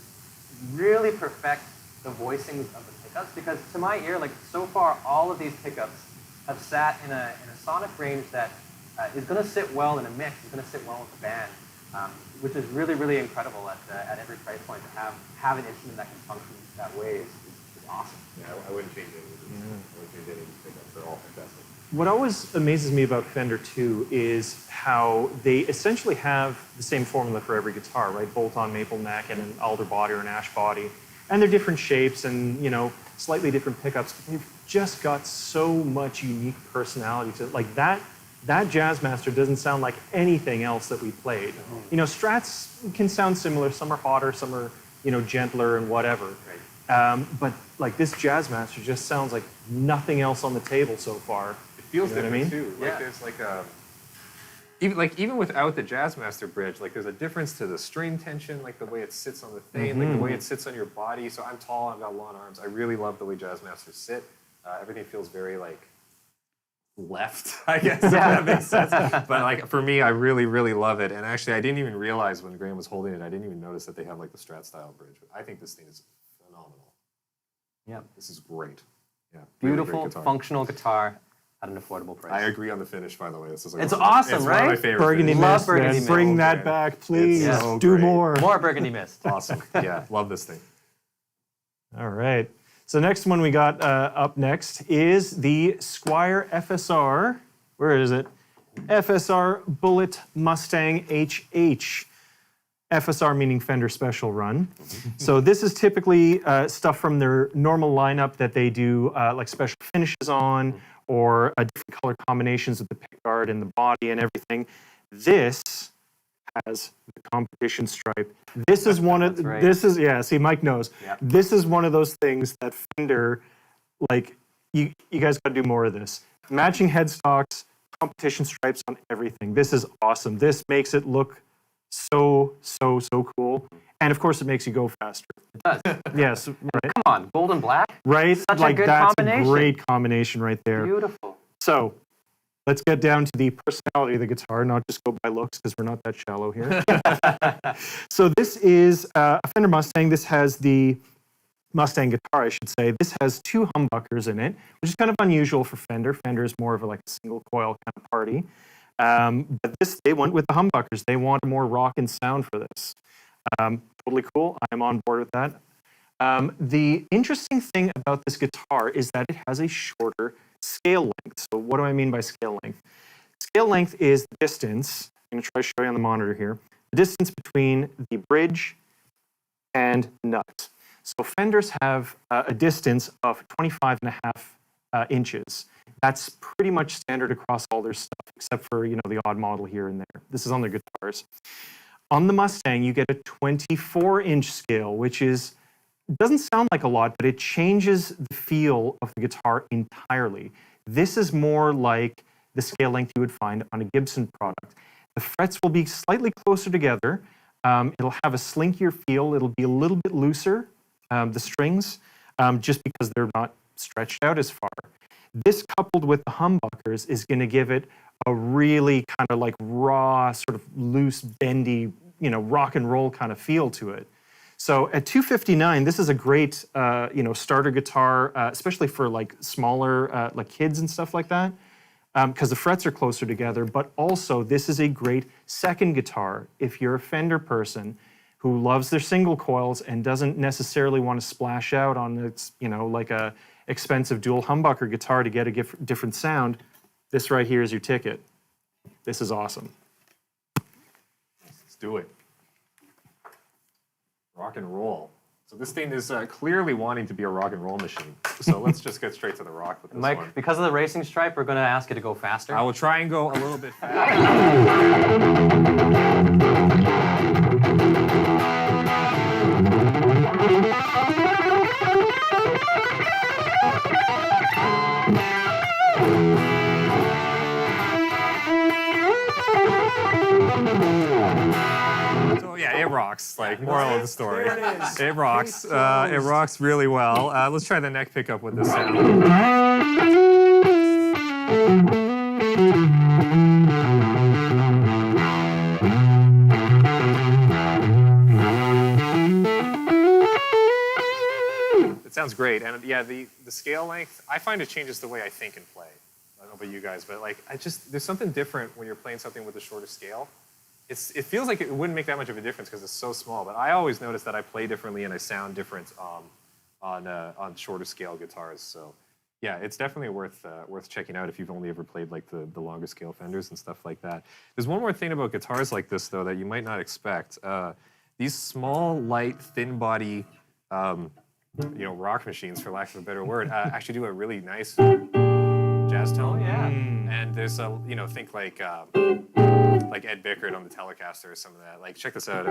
Speaker 1: really perfect the voicings of the pickups, because to my ear, like so far, all of these pickups have sat in a sonic range that is going to sit well in a mix, is going to sit well with the band, which is really, really incredible at every price point to have an instrument that can function that way is awesome.
Speaker 2: Yeah, I wouldn't change any of these. I wouldn't change any of these pickups. They're all fantastic.
Speaker 3: What always amazes me about Fender too is how they essentially have the same formula for every guitar, right? Bolt-on maple neck and an alder body or an ash body. And they're different shapes and, you know, slightly different pickups. But they've just got so much unique personality to it. Like that Jazzmaster doesn't sound like anything else that we played. You know, Strats can sound similar. Some are hotter, some are, you know, gentler and whatever.
Speaker 2: Right.
Speaker 3: But like this Jazzmaster just sounds like nothing else on the table so far.
Speaker 2: It feels
Speaker 3: You know what I
Speaker 2: different
Speaker 3: mean?
Speaker 2: too. Like there's like a even without the Jazzmaster bridge, like there's a difference to the string tension, like the way it sits on the thing, like the way it sits on your body. So I'm tall, I've got long arms. I really love the way Jazzmasters sit. Everything feels very like left, I guess, if that makes sense. But like for me, I really, really love it. And actually, I didn't even realize when Graham was holding it, I didn't even notice that they have like the Strat style bridge. I think this thing is phenomenal.
Speaker 1: Yeah.
Speaker 2: This is great. Yeah. Really
Speaker 1: Beautiful,
Speaker 2: great guitar.
Speaker 1: functional guitar at an affordable price.
Speaker 2: I agree on the finish, by the way. This is like
Speaker 1: It's awesome,
Speaker 2: it's
Speaker 1: right?
Speaker 2: One of my favorite
Speaker 3: Burgundy
Speaker 2: finishes.
Speaker 1: Love
Speaker 3: Mist,
Speaker 1: Burgundy
Speaker 3: man.
Speaker 1: Mist.
Speaker 3: Bring that
Speaker 2: man.
Speaker 3: back, please.
Speaker 2: It's so
Speaker 3: Do
Speaker 2: great.
Speaker 3: more.
Speaker 1: More Burgundy Mist.
Speaker 2: Awesome. Yeah, love this thing.
Speaker 3: All right. So next one we got up next is the Squier FSR. Where is it? FSR Bullet Mustang HH. FSR meaning Fender Special Run. So this is typically stuff from their normal lineup that they do like special finishes on or different color combinations of the pickguard and the body and everything. This has the competition stripe. This is one of
Speaker 1: right.
Speaker 3: this is yeah. See, Mike knows.
Speaker 1: Yep.
Speaker 3: This is one of those things that Fender, like you guys got to do more of this. Matching headstocks, competition stripes on everything. This is awesome. This makes it look so cool, and of course it makes you go faster.
Speaker 1: It does.
Speaker 3: Yes, right.
Speaker 1: Come on, gold and black.
Speaker 3: Right,
Speaker 1: Such a
Speaker 3: like
Speaker 1: good
Speaker 3: that's
Speaker 1: combination.
Speaker 3: a great combination right there.
Speaker 1: Beautiful.
Speaker 3: So let's get down to the personality of the guitar, not just go by looks because we're not that shallow here. So this is a Fender Mustang. This has the Mustang guitar, I should say. This has two humbuckers in it, which is kind of unusual for Fender. Fender is more of a single coil kind of party. But they went with the humbuckers. They want a more rockin' sound for this. Totally cool. I'm on board with that. The interesting thing about this guitar is that it has a shorter scale length. So what do I mean by scale length? Scale length is the distance. I'm going to try to show you on the monitor here. The distance between the bridge and nut. So Fenders have a distance of 25.5 inches. That's pretty much standard across all their stuff, except for the odd model here and there. This is on their guitars. On the Mustang, you get a 24-inch scale, which doesn't sound like a lot, but it changes the feel of the guitar entirely. This is more like the scale length you would find on a Gibson product. The frets will be slightly closer together. It'll have a slinkier feel. It'll be a little bit looser, the strings, just because they're not stretched out as far. This coupled with the humbuckers is going to give it a really kind of raw, sort of loose, bendy, rock and roll kind of feel to it. So at $259, this is a great starter guitar, especially for like smaller like kids and stuff like that, because the frets are closer together. But also, this is a great second guitar if you're a Fender person who loves their single coils and doesn't necessarily want to splash out on its, like a expensive dual humbucker guitar to get a different sound. This right here is your ticket. This is awesome.
Speaker 2: Let's do it. Rock and roll. So this thing is clearly wanting to be a rock and roll machine. So let's just get straight to the rock with this
Speaker 1: Mike,
Speaker 2: one.
Speaker 1: because of the racing stripe, we're going to ask you to go faster.
Speaker 2: I will try and go a little bit faster. So yeah, it rocks. Like moral of the story, it rocks. It rocks really well. Let's try the neck pickup with this sound. It sounds great, and yeah, the scale length. I find it changes the way I think and play. I don't know about you guys, but like there's something different when you're playing something with a shorter scale. It feels like it wouldn't make that much of a difference because it's so small, but I always notice that I play differently and I sound different on shorter scale guitars. So yeah, it's definitely worth checking out if you've only ever played like the longer scale Fenders and stuff like that. There's one more thing about guitars like this though that you might not expect. These small, light, thin body, rock machines, for lack of a better word, actually do a really nice jazz tone.
Speaker 1: Oh, yeah.
Speaker 2: And there's a think like Ed Bickert on the Telecaster or some of that. Like, check this out.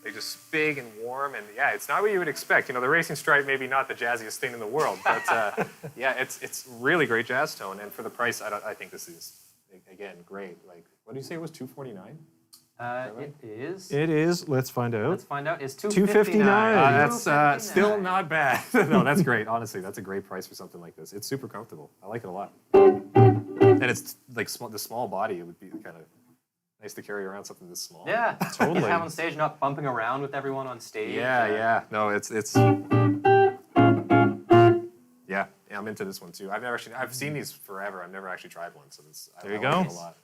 Speaker 2: They're just big and warm, and yeah, it's not what you would expect. The racing stripe maybe not the jazziest thing in the world, but yeah, it's really great jazz tone, and for the price, I think this is again great. Like, what did you say it was? $249?
Speaker 1: It is.
Speaker 3: It is. Let's find out.
Speaker 1: Let's find out. It's
Speaker 3: $259.
Speaker 2: That's still not bad. No, that's great. Honestly, that's a great price for something like this. It's super comfortable. I like it a lot, and it's like the small body. It would be kind of nice to carry around something this small.
Speaker 1: Yeah,
Speaker 3: Totally.
Speaker 1: You have on stage, not bumping around with everyone on stage.
Speaker 2: Yeah. No, it's. Yeah, I'm into this one too. I've seen these forever. I've never actually tried one, so
Speaker 3: There you
Speaker 2: I
Speaker 3: go.
Speaker 2: like it a lot.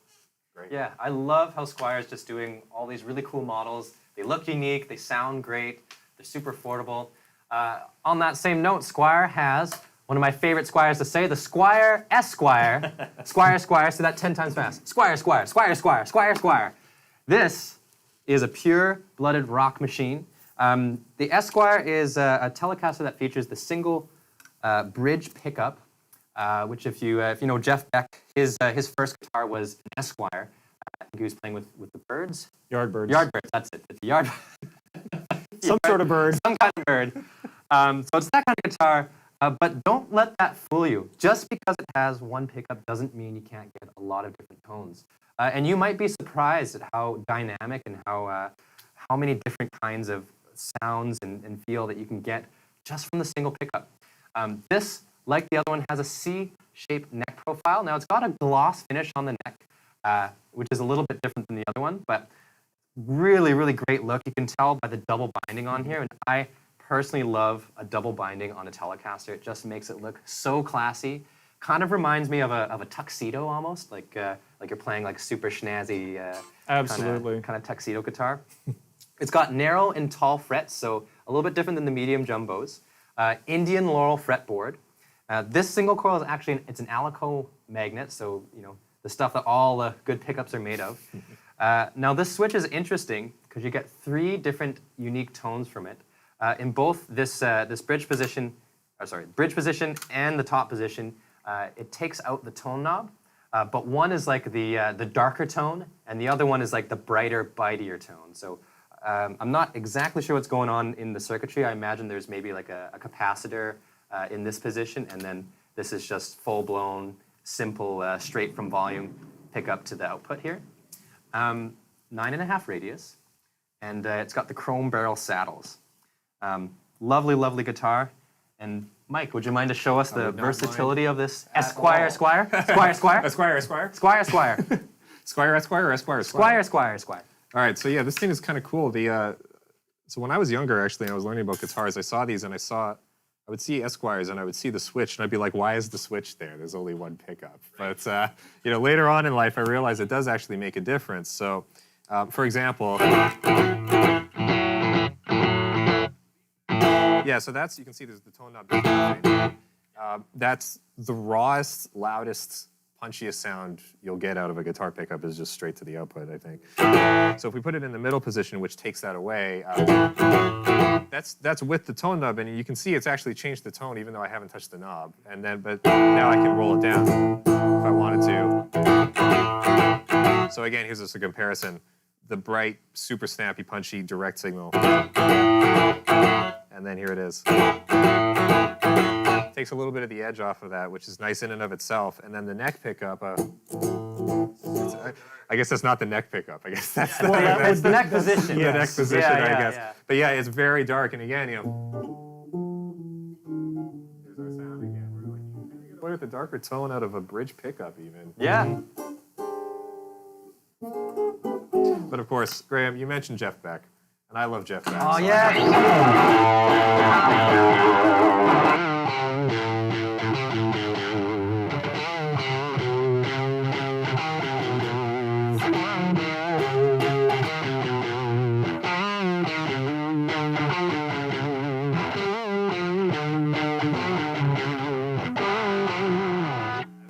Speaker 2: Great.
Speaker 1: Yeah, I love how Squire's just doing all these really cool models. They look unique, they sound great, they're super affordable. On that same note, Squire has one of my favorite Squires to say, the Squire Esquire. Squire, say that 10 times fast. Squire. This is a pure-blooded rock machine. The Esquire is a Telecaster that features the single bridge pickup, which if you know Jeff Beck, his first guitar was an Esquire. I think he was playing with the birds.
Speaker 3: Yardbirds.
Speaker 1: Yardbirds, that's it. It's a yard.
Speaker 3: Some sort of bird.
Speaker 1: Some kind of bird. So it's that kind of guitar, but don't let that fool you. Just because it has one pickup doesn't mean you can't get a lot of different tones. And you might be surprised at how dynamic and how many different kinds of sounds and feel that you can get just from the single pickup. This, like the other one, has a C-shaped neck profile. Now, it's got a gloss finish on the neck, which is a little bit different than the other one, but really, really great look. You can tell by the double binding on here, and I personally love a double binding on a Telecaster. It just makes it look so classy. Kind of reminds me of a tuxedo almost, like you're playing like super schnazzy
Speaker 3: Absolutely.
Speaker 1: kind of tuxedo guitar. It's got narrow and tall frets, so a little bit different than the medium jumbos. Indian laurel fretboard. This single coil is actually it's an Alico magnet, so the stuff that all the good pickups are made of. Now this switch is interesting because you get 3 different unique tones from it. In both this bridge position and the top position, it takes out the tone knob, but one is like the darker tone, and the other one is like the brighter, bitier tone. So I'm not exactly sure what's going on in the circuitry. I imagine there's maybe like a capacitor in this position, and then this is just full-blown, simple, straight from volume pickup to the output here. 9.5 radius, and it's got the chrome barrel saddles. Lovely, lovely guitar. And Mike, would you mind to show us the
Speaker 2: would not
Speaker 1: versatility of this
Speaker 2: at
Speaker 1: Esquire,
Speaker 2: all.
Speaker 1: Esquire, Esquire, Esquire,
Speaker 2: Esquire, Esquire?
Speaker 1: Esquire, Esquire,
Speaker 2: Esquire, Esquire, or Esquire,
Speaker 1: Esquire, Esquire, Esquire.
Speaker 2: All right, so yeah, this thing is kind of cool. So when I was younger, actually, and I was learning about guitars, I saw these and I would see Esquires and I would see the switch and I'd be like, why is the switch there? There's only one pickup. But later on in life, I realized it does actually make a difference. So, for example, yeah, so you can see there's the tone knob. That's the rawest, loudest, punchiest sound you'll get out of a guitar pickup is just straight to the output, I think. So if we put it in the middle position, which takes that away, that's with the tone knob, and you can see it's actually changed the tone even though I haven't touched the knob. But now I can roll it down if I wanted to. So again, here's just a comparison. The bright, super snappy, punchy, direct signal. And then here it is. Takes a little bit of the edge off of that, which is nice in and of itself. And then the neck pickup, I guess that's not the neck pickup. I guess that's
Speaker 1: the neck position.
Speaker 2: The neck position, I guess.
Speaker 1: Yeah.
Speaker 2: But yeah, it's very dark. And again, here's our sound again. We're like, you can get the darker tone out of a bridge pickup even.
Speaker 1: Yeah.
Speaker 2: But of course, Graham, you mentioned Jeff Beck. And I love Jeff Beck.
Speaker 1: Oh,
Speaker 2: so
Speaker 1: yeah.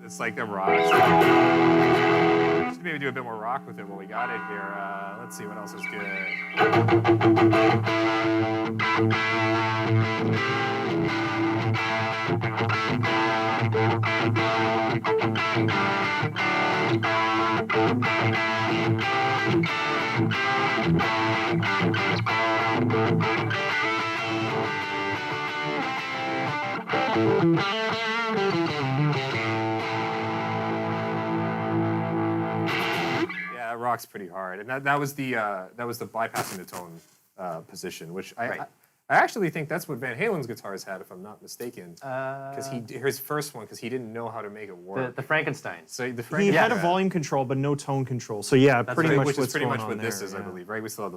Speaker 2: It's like a rock. Just maybe do a bit more rock with it while we got it here. Let's see what else is good. Yeah, it rocks pretty hard, and that was the bypassing the tone position, which I actually think that's what Van Halen's guitars had, if I'm not mistaken, because his first one, because he didn't know how to make it work.
Speaker 1: The Frankenstein.
Speaker 2: So the
Speaker 3: He had a volume control, but no tone control. So yeah, pretty much
Speaker 2: which is
Speaker 3: what's
Speaker 2: pretty
Speaker 3: going
Speaker 2: much
Speaker 3: on
Speaker 2: what this
Speaker 3: there,
Speaker 2: is, I
Speaker 3: yeah.
Speaker 2: believe, right? We still have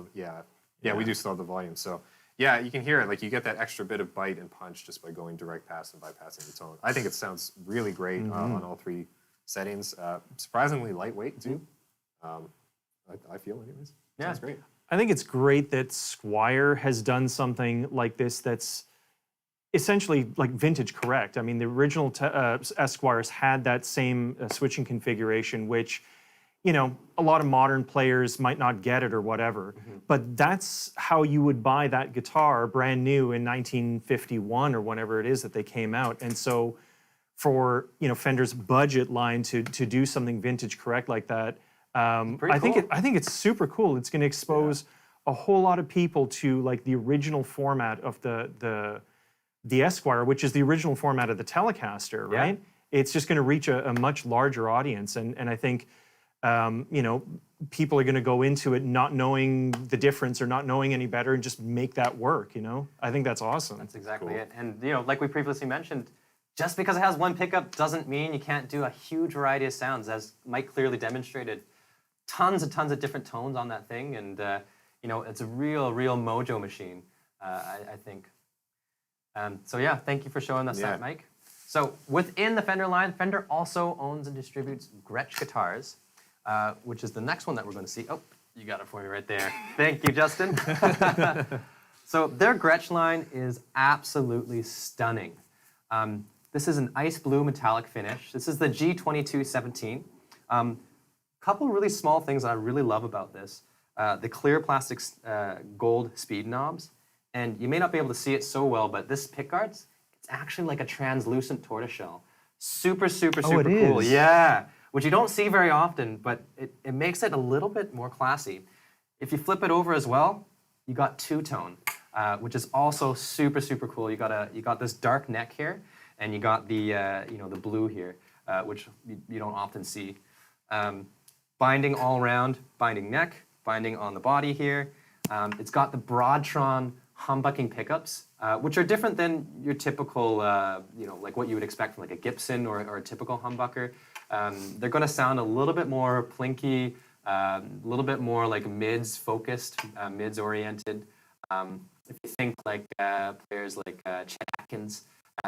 Speaker 2: we do still have the volume. So yeah, you can hear it. Like you get that extra bit of bite and punch just by going direct pass and bypassing the tone. I think it sounds really great on all three settings. Surprisingly lightweight too. I feel, anyways.
Speaker 1: Yeah.
Speaker 2: Sounds great.
Speaker 3: I think it's great that Squire has done something like this that's essentially like vintage correct. I mean, the original Esquires had that same switching configuration, which, you know, a lot of modern players might not get it or whatever. But that's how you would buy that guitar brand new in 1951 or whenever it is that they came out. And so for, you know, Fender's budget line to do something vintage correct like that, I think it's super cool. It's going to expose a whole lot of people to like the original format of the Esquire, which is the original format of the Telecaster, right?
Speaker 1: Yeah.
Speaker 3: It's just going to reach a much larger audience, and I think you know, people are going to go into it not knowing the difference or not knowing any better and just make that work. You know, I think that's awesome.
Speaker 1: That's exactly it. And you know, like we previously mentioned, just because it has one pickup doesn't mean you can't do a huge variety of sounds, as Mike clearly demonstrated. Tons of different tones on that thing, and you know, it's a real mojo machine, I think. So yeah, thank you for showing us that, Mike. So within the Fender line, Fender also owns and distributes Gretsch guitars, which is the next one that we're going to see. Oh, you got it for me right there. Thank you, Justin. So their Gretsch line is absolutely stunning. This is an ice blue metallic finish. This is the G2217. Couple really small things that I really love about this. The clear plastic gold speed knobs. And you may not be able to see it so well, but this pickguard's, it's actually like a translucent tortoiseshell. Super cool.
Speaker 3: Is?
Speaker 1: Yeah, which you don't see very often, but it makes it a little bit more classy. If you flip it over as well, you got two-tone, which is also super cool. You got this dark neck here, and you got the you know, the blue here, which you don't often see. binding all around, binding neck, binding on the body here. It's got the Broadtron humbucking pickups, which are different than your typical, like what you would expect from like a Gibson or a typical humbucker. They're going to sound a little bit more plinky, a little bit more like mids focused, mids oriented. If you think like players like Chet Atkins,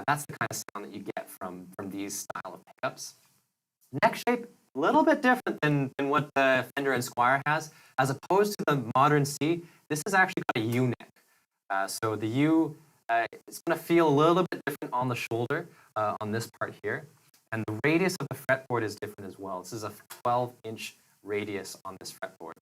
Speaker 1: that's the kind of sound that you get from these style of pickups. Neck shape, a little bit different than what the Fender and Squier has. As opposed to the modern C, this has actually got a U neck. So the U is going to feel a little bit different on the shoulder on this part here. And the radius of the fretboard is different as well. This is a 12-inch radius on this fretboard.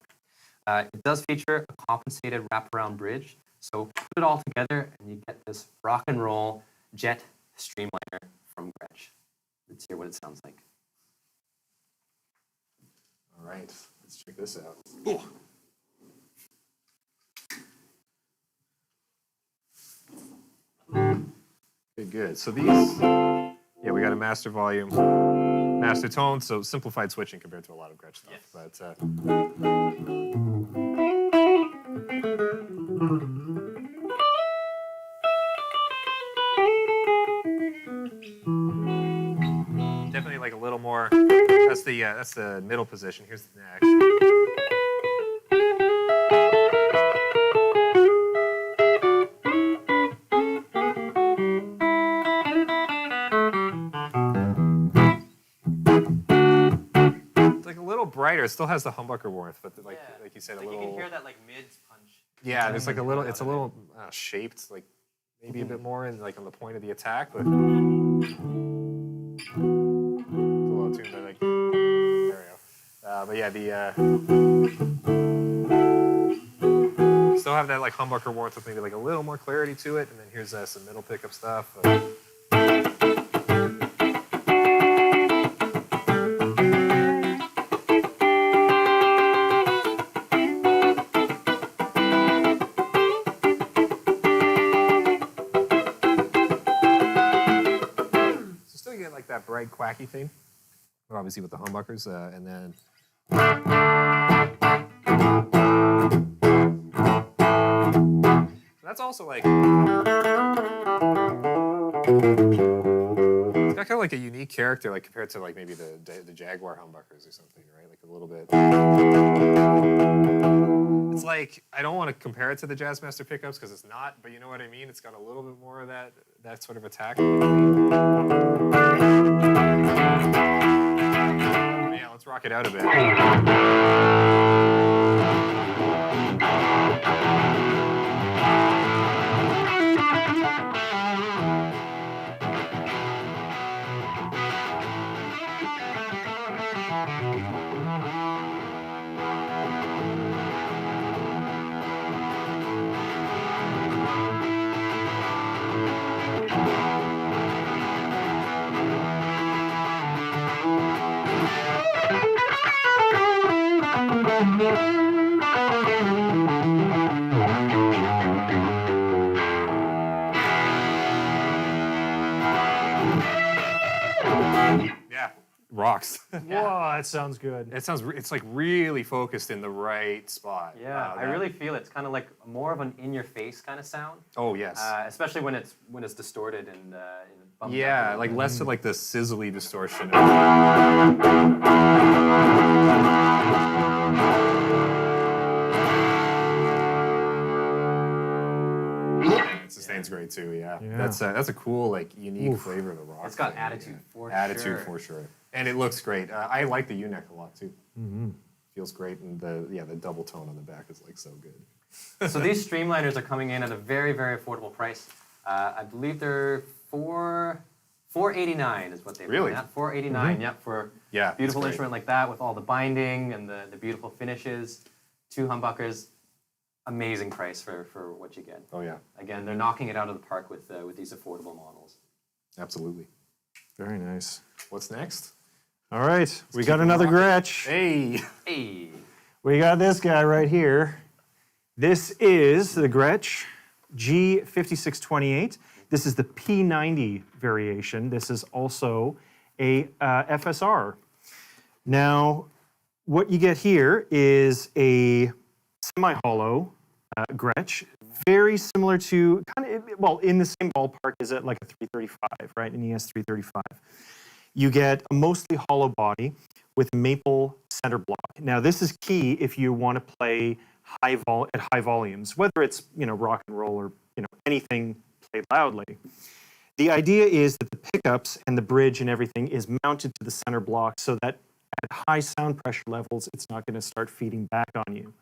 Speaker 1: It does feature a compensated wraparound bridge. So put it all together and you get this rock and roll jet streamliner from Gretsch. Let's hear what it sounds like.
Speaker 2: All right, let's check this out. Okay, good. So these, yeah, we got a master volume, master tone, so simplified switching compared to a lot of Gretsch stuff.
Speaker 1: Yes.
Speaker 2: Definitely like a little more. That's the middle position. Here's the next. It's like a little brighter. It still has the humbucker warmth, but like you said, a little.
Speaker 1: You can hear that like mids punch.
Speaker 2: Yeah, there's like a little. It's a little shaped, like maybe a bit more in like on the point of the attack, but. Tune, but like, there we go. But yeah, still have that like humbucker warmth with maybe like a little more clarity to it, and then here's some middle pickup stuff. So still get like that bright quacky thing. Obviously with the humbuckers, and then so that's also like it's got kind of like a unique character, like compared to like maybe the Jaguar humbuckers or something, right? Like a little bit. It's like I don't want to compare it to the Jazzmaster pickups because it's not, but you know what I mean. It's got a little bit more of that sort of attack. Yeah, let's rock it out a bit. Yeah, rocks.
Speaker 3: Whoa, that sounds good.
Speaker 2: It's like really focused in the right spot.
Speaker 1: Yeah,
Speaker 2: Wow,
Speaker 1: I really feel it's kind of like more of an in-your-face kind of sound.
Speaker 2: Oh yes.
Speaker 1: Especially when it's distorted and bumped
Speaker 2: Yeah,
Speaker 1: up.
Speaker 2: like less of like the sizzly distortion. It sustains great too. Yeah, that's a cool like unique flavor of the rock.
Speaker 1: It's got
Speaker 2: thing,
Speaker 1: attitude for sure.
Speaker 2: Attitude for sure, and it looks great. I like the U-neck a lot too. Feels great, and the double tone on the back is like so good.
Speaker 1: So these streamliners are coming in at a very, very affordable price. I believe they're $489 is what they're
Speaker 2: Really?
Speaker 1: at. $489, yep, for
Speaker 2: Yeah,
Speaker 1: beautiful
Speaker 2: it's great.
Speaker 1: instrument like that with all the binding and the beautiful finishes. 2 humbuckers, amazing price for what you get.
Speaker 2: Oh yeah,
Speaker 1: Again, they're knocking it out of the park with these affordable models.
Speaker 2: absolutely.
Speaker 3: Very nice.
Speaker 2: What's next?
Speaker 3: All right, we got another Gretsch.
Speaker 2: Hey.
Speaker 1: Hey,
Speaker 3: We got this guy right here. This is the Gretsch G5628. This is the P90 variation. This is also a FSR. Now, what you get here is a semi-hollow Gretsch, very similar to, well, in the same ballpark as like a 335, right? An ES 335. You get a mostly hollow body with maple center block. Now, this is key if you want to play at high volumes, whether it's rock and roll or anything played loudly. The idea is that the pickups and the bridge and everything is mounted to the center block so that at high sound pressure levels, it's not going to start feeding back on you,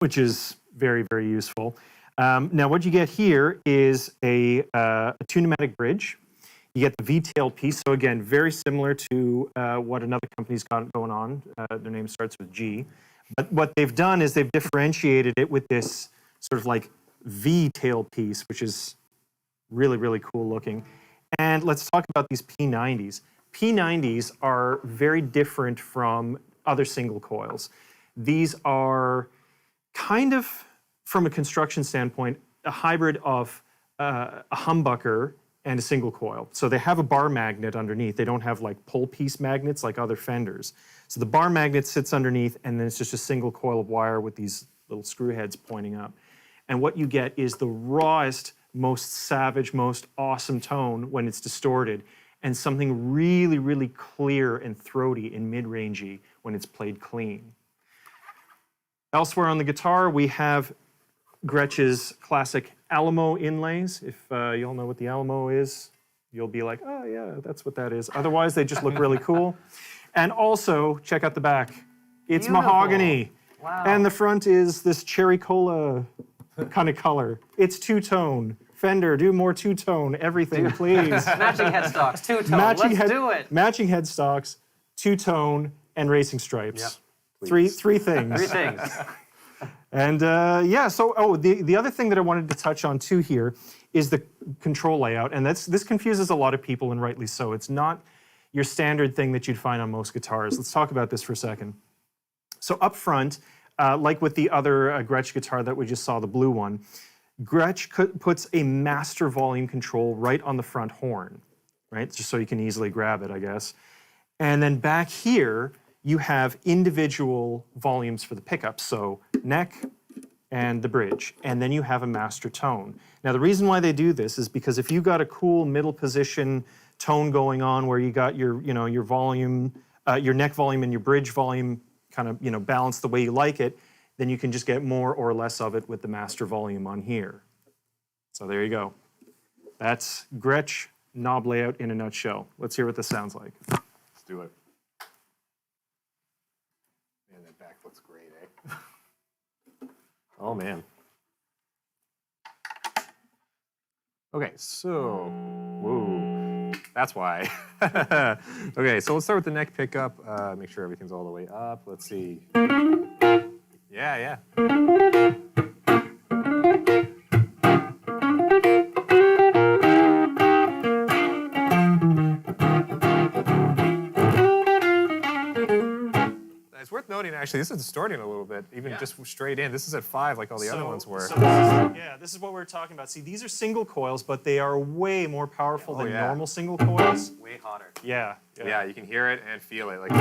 Speaker 3: which is very, very useful. Now, what you get here is a two-pneumatic bridge. You get the V-tail piece. So again, very similar to what another company's got going on. Their name starts with G. But what they've done is they've differentiated it with this sort of like V-tail piece, which is really, really cool looking. And let's talk about these P90s. P90s are very different from other single coils. These are kind of, from a construction standpoint, a hybrid of a humbucker and a single coil. So they have a bar magnet underneath. They don't have like pole piece magnets like other Fenders. So the bar magnet sits underneath, and then it's just a single coil of wire with these little screw heads pointing up. And what you get is the rawest, most savage, most awesome tone when it's distorted, and something really, really clear and throaty and mid-rangey when it's played clean. Elsewhere on the guitar, we have Gretsch's classic Alamo inlays. If you all know what the Alamo is, you'll be like, oh yeah, that's what that is. Otherwise, they just look really cool. And also, check out the back. It's
Speaker 1: Beautiful.
Speaker 3: Mahogany.
Speaker 1: Wow.
Speaker 3: And the front is this cherry cola kind of color. It's two-tone. Fender, do more two-tone everything, please.
Speaker 1: Matching headstocks, two-tone. Let's do it.
Speaker 3: Matching headstocks, two-tone, and racing stripes.
Speaker 1: Yep.
Speaker 3: Three things.
Speaker 1: Three things.
Speaker 3: And yeah, so the other thing that I wanted to touch on too here is the control layout, and this confuses a lot of people, and rightly so. It's not your standard thing that you'd find on most guitars. Let's talk about this for a second. So up front, like with the other Gretsch guitar that we just saw, the blue one, Gretsch puts a master volume control right on the front horn, right? Just so you can easily grab it, I guess. And then back here, you have individual volumes for the pickups, so neck and the bridge, and then you have a master tone. Now, the reason why they do this is because if you got a cool middle position tone going on where you got your, your volume, your neck volume and your bridge volume kind of, balanced the way you like it, then you can just get more or less of it with the master volume on here. So there you go. That's Gretsch knob layout in a nutshell. Let's hear what this sounds like.
Speaker 2: Let's do it. Man, that back looks great, eh? Oh, man. Okay, so, whoa, that's why. Okay, so let's start with the neck pickup. Make sure everything's all the way up. Let's see. Yeah. It's worth noting, actually, this is distorting a little bit, even just straight in. This is at 5 like all the other ones were.
Speaker 3: So this is what we're talking about. See, these are single coils, but they are way more powerful than normal single coils.
Speaker 1: Way hotter.
Speaker 3: Yeah,
Speaker 2: you can hear it and feel it, like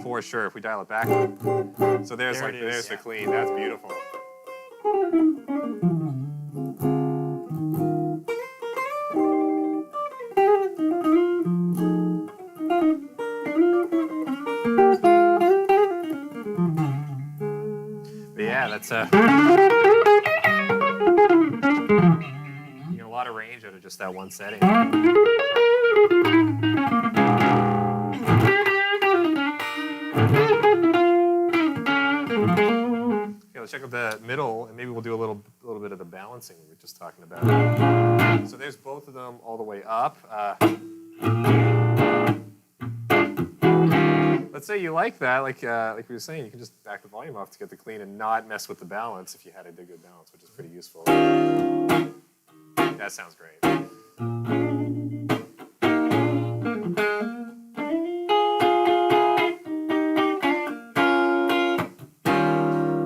Speaker 2: for sure. If we dial it back, so there's there's the clean. That's beautiful. But yeah, that's you get a lot of range out of just that one setting. Okay, let's check out the middle, and maybe we'll do a little bit of the balancing we were just talking about. So there's both of them all the way up. Let's say you like that, like we were saying, you can just back the volume off to get the clean and not mess with the balance if you had a good balance, which is pretty useful. That sounds great.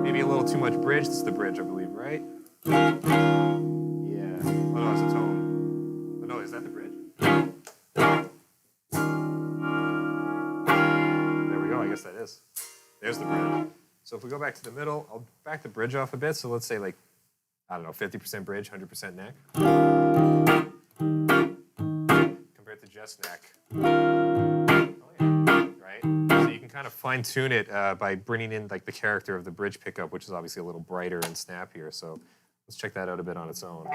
Speaker 2: Maybe a little too much bridge. This is the bridge, I believe, right? Yeah. Oh no, it's a tone. Oh no, is that the bridge? There we go. I guess that is. There's the bridge. So if we go back to the middle, I'll back the bridge off a bit. So let's say like, I don't know, 50% bridge, 100% neck. Compared to just neck. Oh yeah, right? So you can kind of fine tune it by bringing in like the character of the bridge pickup, which is obviously a little brighter and snappier. So let's check that out a bit on its own.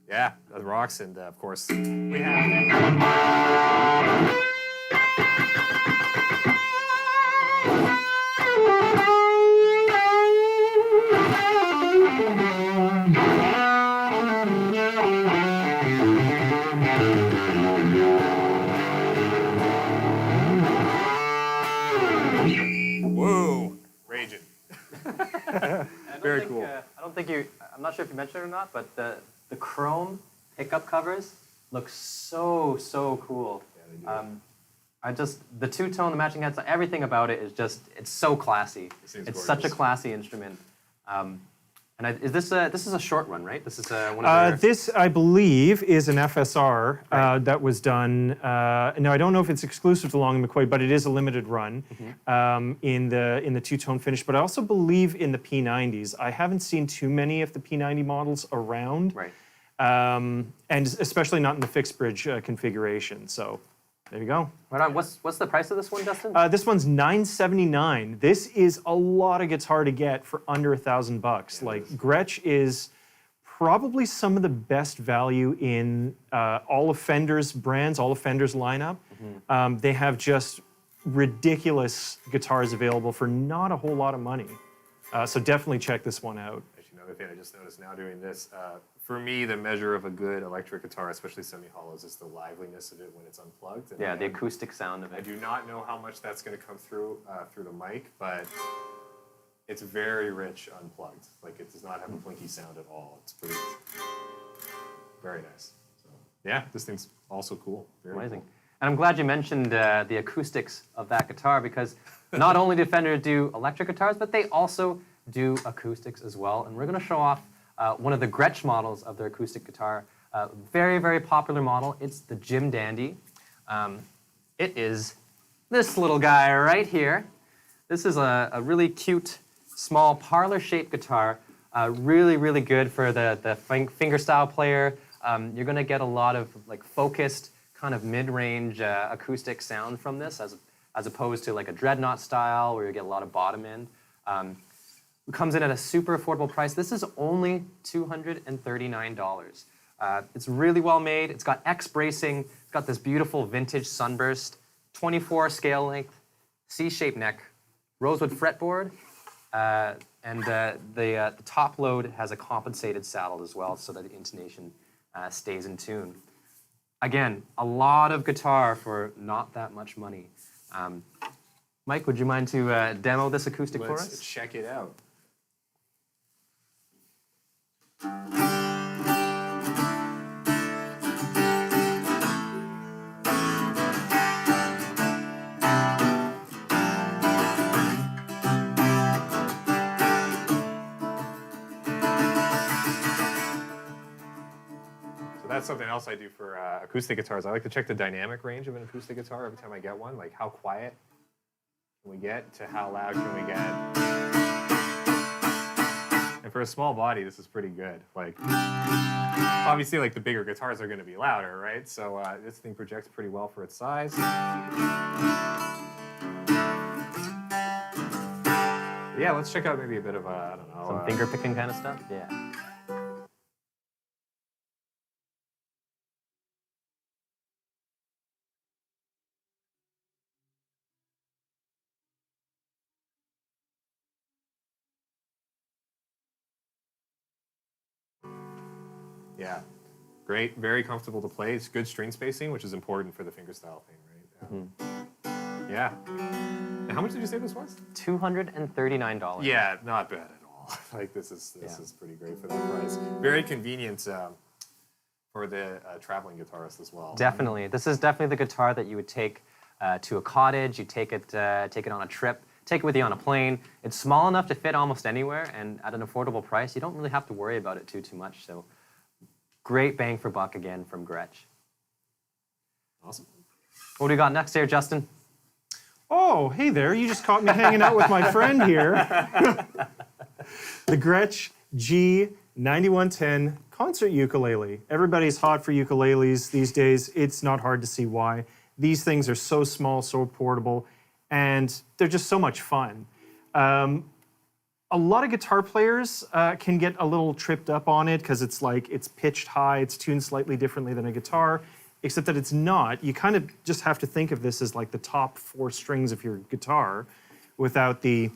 Speaker 2: Yeah, that rocks, and of course we have. Whoa, raging. Very cool.
Speaker 1: I don't think you. I'm not sure if you mentioned it or not, but the chrome pickup covers look so cool.
Speaker 2: Yeah, they do.
Speaker 1: I just the two-tone, the matching heads, everything about it is just it's so classy. It's such a classy instrument. Is this is a short run, right? This is one of their...
Speaker 3: This, I believe, is an FSR that was done. Now, I don't know if it's exclusive to Long McQuade, but it is a limited run in the two-tone finish. But I also believe in the P90s. I haven't seen too many of the P90 models around,
Speaker 1: Right.
Speaker 3: And especially not in the fixed bridge configuration. So there you go.
Speaker 1: Right on. What's the price of this one, Dustin?
Speaker 3: This one's $979. This is a lot of guitar to get for under $1,000 bucks. Like Gretsch is probably some of the best value in all of Fender's brands, all of Fender's lineup. They have just ridiculous guitars available for not a whole lot of money. So definitely check this one out.
Speaker 2: Actually, another thing I just noticed now doing this, for me, the measure of a good electric guitar, especially semi-hollows, is the liveliness of it when it's unplugged. And
Speaker 1: Yeah, the acoustic sound of
Speaker 2: I
Speaker 1: it.
Speaker 2: do not know how much that's going to come through through the mic, but it's very rich unplugged. Like, it does not have a plinky sound at all. It's pretty, very nice. So, yeah, this thing's also cool. Very
Speaker 1: Amazing.
Speaker 2: cool.
Speaker 1: And I'm glad you mentioned the acoustics of that guitar because not only do Fender do electric guitars, but they also do acoustics as well. And we're going to show off one of the Gretsch models of their acoustic guitar. Very popular model. It's the Jim Dandy. It is this little guy right here. This is a really cute, small parlor-shaped guitar. Really good for the fingerstyle player. You're going to get a lot of like focused, kind of mid-range acoustic sound from this, as opposed to like a dreadnought style where you get a lot of bottom end. It comes in at a super affordable price. This is only $239. It's really well made. It's got X bracing. It's got this beautiful vintage sunburst, 24 scale length, C-shaped neck, rosewood fretboard, and the top load has a compensated saddle as well, so that the intonation stays in tune. Again, a lot of guitar for not that much money. Mike, would you mind to demo this acoustic for
Speaker 2: Let's
Speaker 1: us?
Speaker 2: check it out. So that's something else I do for acoustic guitars. I like to check the dynamic range of an acoustic guitar every time I get one. Like, how quiet can we get to how loud can we get? And for a small body, this is pretty good. Like, obviously, like the bigger guitars are going to be louder, right? So this thing projects pretty well for its size. Yeah, let's check out maybe a bit of I don't know.
Speaker 1: Some finger picking kind of stuff? Yeah.
Speaker 2: Yeah, great, very comfortable to play. It's good string spacing, which is important for the fingerstyle thing, right? Yeah. And how much did you say this was?
Speaker 1: $239.
Speaker 2: Yeah, not bad at all. Like this is pretty great for that price. Very convenient for the traveling guitarist as well.
Speaker 1: Definitely. This is definitely the guitar that you would take to a cottage. You take it on a trip. Take it with you on a plane. It's small enough to fit almost anywhere, and at an affordable price, you don't really have to worry about it too much. So, great bang for buck again from Gretsch.
Speaker 2: Awesome.
Speaker 1: What do we got next here, Justin?
Speaker 3: Oh, hey there. You just caught me hanging out with my friend here. The Gretsch G9110 concert ukulele. Everybody's hot for ukuleles these days. It's not hard to see why. These things are so small, so portable, and they're just so much fun. A lot of guitar players can get a little tripped up on it because it's pitched high, it's tuned slightly differently than a guitar, except that it's not. You kind of just have to think of this as like the top 4 strings of your guitar without the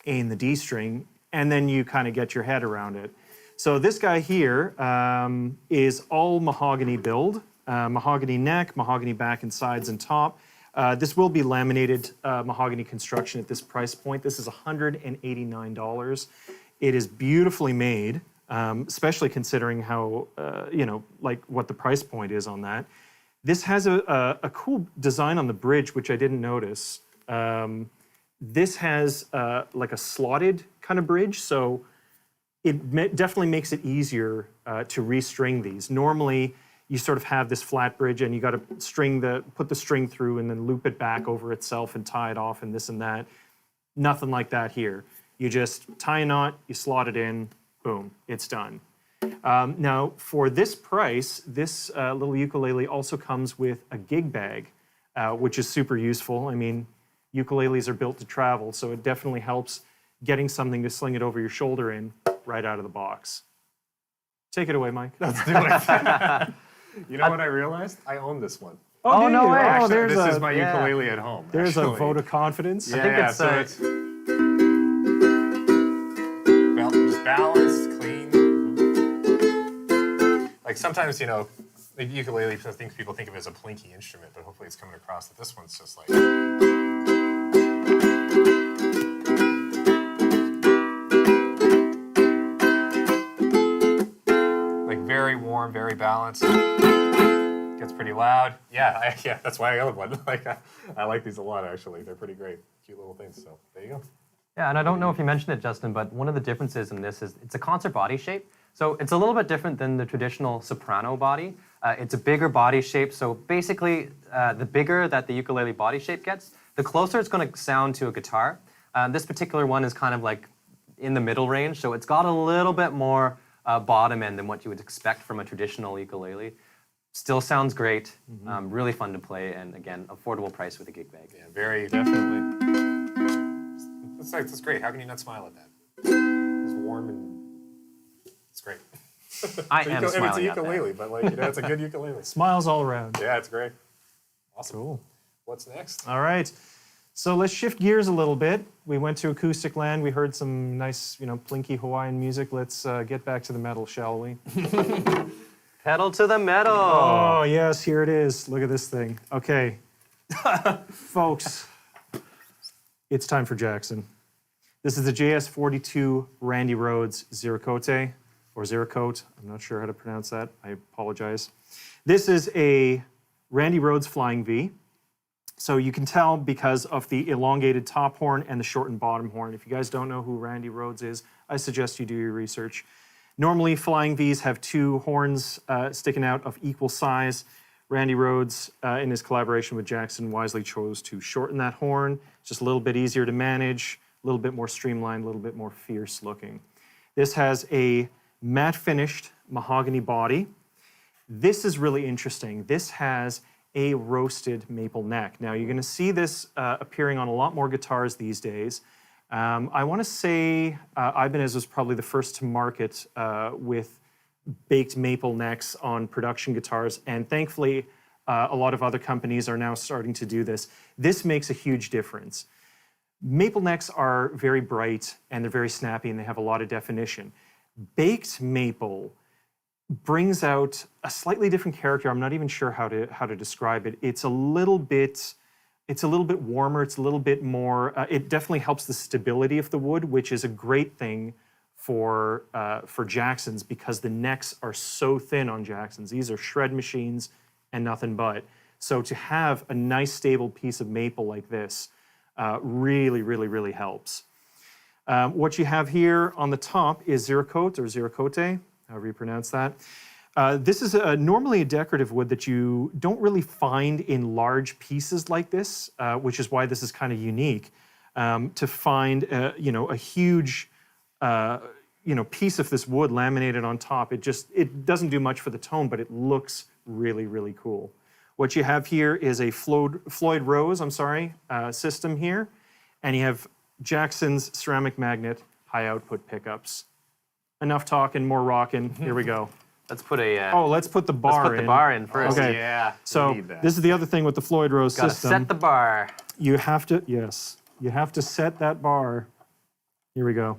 Speaker 3: A and the D string, and then you kind of get your head around it. So this guy here is all mahogany build, mahogany neck, mahogany back and sides and top. This will be laminated mahogany construction at this price point. This is $189. It is beautifully made, especially considering how, like what the price point is on that. This has a cool design on the bridge, which I didn't notice. This has like a slotted kind of bridge, so it definitely makes it easier to restring these. Normally, you sort of have this flat bridge and you got to put the string through and then loop it back over itself and tie it off and this and that. Nothing like that here. You just tie a knot, you slot it in, boom, it's done. Now, for this price, this little ukulele also comes with a gig bag, which is super useful. I mean, ukuleles are built to travel, so it definitely helps getting something to sling it over your shoulder in right out of the box. Take it away, Mike.
Speaker 2: Let's do it. You know what I realized? I own this one.
Speaker 1: Oh, no way.
Speaker 2: Actually, this is my ukulele at home.
Speaker 3: There's
Speaker 2: actually.
Speaker 3: a vote of confidence.
Speaker 2: Yeah,
Speaker 1: I think it's,
Speaker 2: so it's just balanced, clean. Like sometimes, the ukulele, people think of it as a plinky instrument, but hopefully it's coming across that this one's just like... very warm, very balanced. Gets pretty loud. Yeah, that's why I own one. I like these a lot, actually. They're pretty great, cute little things. So there you go.
Speaker 1: Yeah, and I don't know if you mentioned it, Justin, but one of the differences in this is it's a concert body shape. So it's a little bit different than the traditional soprano body. It's a bigger body shape. So basically, the bigger that the ukulele body shape gets, the closer it's going to sound to a guitar. This particular one is kind of like in the middle range. So it's got a little bit more bottom end than what you would expect from a traditional ukulele. Still sounds great, really fun to play, and again, affordable price with a gig bag.
Speaker 2: Yeah, very definitely. That's great. How can you not smile at that? It's warm and it's great.
Speaker 1: I am smiling
Speaker 2: it's a
Speaker 1: at that.
Speaker 2: ukulele, but it's a good ukulele.
Speaker 3: Smiles all around.
Speaker 2: Yeah, it's great. Awesome.
Speaker 3: Cool.
Speaker 2: What's next?
Speaker 3: All right. So let's shift gears a little bit. We went to acoustic land. We heard some nice, plinky Hawaiian music. Let's get back to the metal, shall we?
Speaker 1: Pedal to the metal.
Speaker 3: Oh, yes, here it is. Look at this thing. Okay. Folks, it's time for Jackson. This is the JS42 Randy Rhoads Ziracote, or Ziracote. I'm not sure how to pronounce that. I apologize. This is a Randy Rhoads Flying V. So you can tell because of the elongated top horn and the shortened bottom horn. If you guys don't know who Randy Rhoads is, I suggest you do your research. Normally, Flying Vs have 2 horns sticking out of equal size. Randy Rhoads, in his collaboration with Jackson, wisely chose to shorten that horn. It's just a little bit easier to manage, a little bit more streamlined, a little bit more fierce looking. This has a matte finished mahogany body. This is really interesting. This has a roasted maple neck. Now, you're going to see this appearing on a lot more guitars these days. I want to say Ibanez was probably the first to market with baked maple necks on production guitars, and thankfully, a lot of other companies are now starting to do this. This makes a huge difference. Maple necks are very bright, and they're very snappy, and they have a lot of definition. Baked maple brings out a slightly different character. I'm not even sure how to describe it. It's a little bit warmer. It's a little bit more. It definitely helps the stability of the wood, which is a great thing for Jacksons because the necks are so thin on Jacksons. These are shred machines and nothing but. So to have a nice stable piece of maple like this really, really, really helps. What you have here on the top is Zeracote or Zeracote, however you pronounce that. This is normally a decorative wood that you don't really find in large pieces like this, which is why this is kind of unique. To find a huge piece of this wood laminated on top, it doesn't do much for the tone, but it looks really, really cool. What you have here is a Floyd Rose, system here, and you have Jackson's ceramic magnet high output pickups. Enough talking, more rocking. Here we go.
Speaker 1: Let's put a.
Speaker 3: Let's put the bar in.
Speaker 1: Let's put the bar in first.
Speaker 3: Okay.
Speaker 2: Yeah.
Speaker 3: So this is the other thing with the Floyd Rose
Speaker 1: Gotta
Speaker 3: system.
Speaker 1: set the bar.
Speaker 3: You have to, yes, you have to set that bar. Here we go.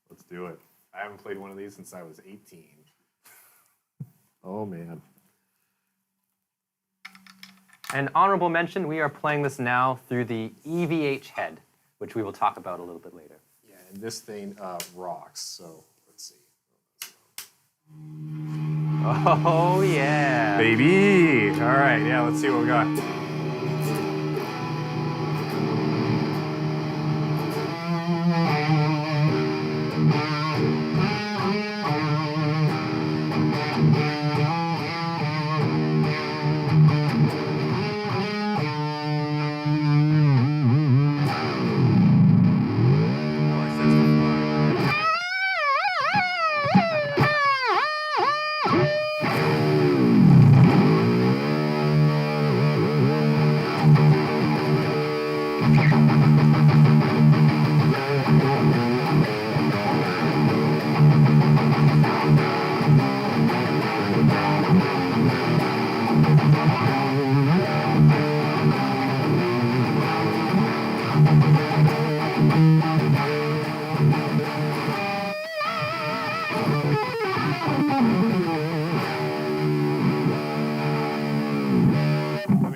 Speaker 2: Let's do it. I haven't played one of these since I was 18. Oh, man.
Speaker 1: An honorable mention, we are playing this now through the EVH head, which we will talk about a little bit later.
Speaker 2: Yeah, and this thing rocks, so let's see.
Speaker 1: Oh, yeah.
Speaker 2: Baby! All right, yeah, let's see what we got.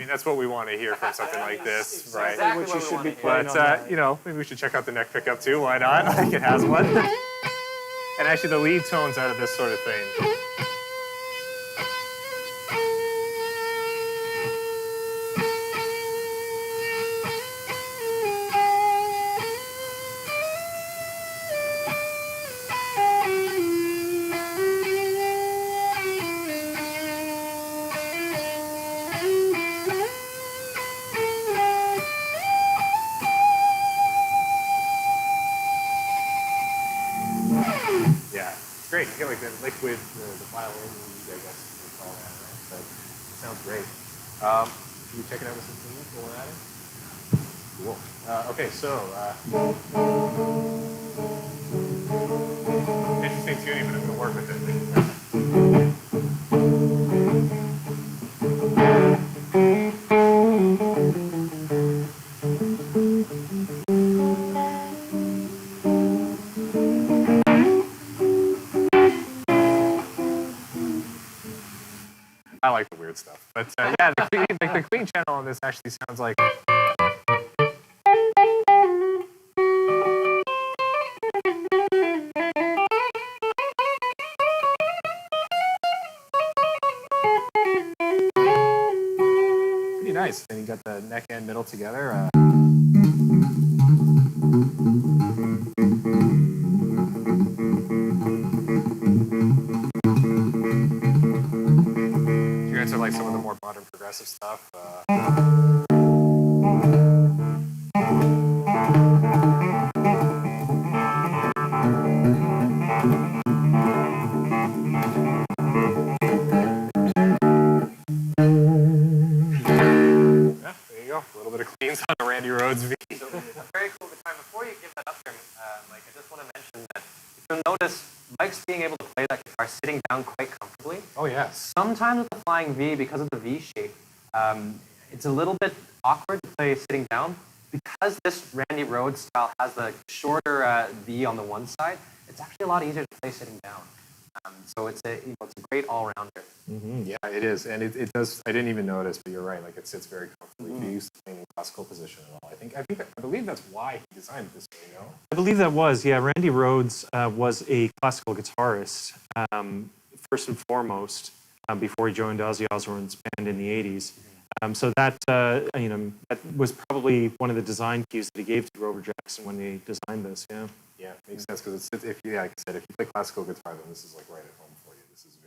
Speaker 2: That's what we want to hear from something like this, right?
Speaker 1: Exactly what you should be
Speaker 2: But, maybe we should check out the neck pickup too. Why not? Like it has one. And actually, the lead tones out of this sort of thing. Great, you get like the liquid, the violin, I guess we call that, right? But it sounds great. Can you check it out with some tunes while we're at it? Cool. Okay, so interesting tuning, but I'm going to work with it. I like the weird stuff. But yeah, the clean channel on this actually sounds like... pretty nice. And you got the neck and middle together. You guys are like some of the more modern progressive stuff. A little bit of cleans on the Randy Rhoads V.
Speaker 1: So very cool guitar. Before you give that up here, Mike, I just want to mention that if you'll notice, Mike's being able to play that guitar sitting down quite comfortably.
Speaker 2: Oh, yes.
Speaker 1: Sometimes with the Flying V, because of the V shape, it's a little bit awkward to play sitting down. Because this Randy Rhoads style has the shorter V on the one side, it's actually a lot easier to play sitting down. So it's a great all-rounder.
Speaker 2: Mm-hmm. Yeah, it is, and it does. I didn't even notice, but you're right. Like it sits very comfortably. If you use the in classical position at all, I believe that's why he designed it this way. You know?
Speaker 3: I believe that was, yeah. Randy Rhoads was a classical guitarist first and foremost before he joined Ozzy Osbourne's band in the '80s. So that that was probably one of the design cues that he gave to Grover Jackson when they designed this. Yeah.
Speaker 2: Yeah, makes sense because if you, like I said, if you play classical guitar, then this is like right at home for you. This is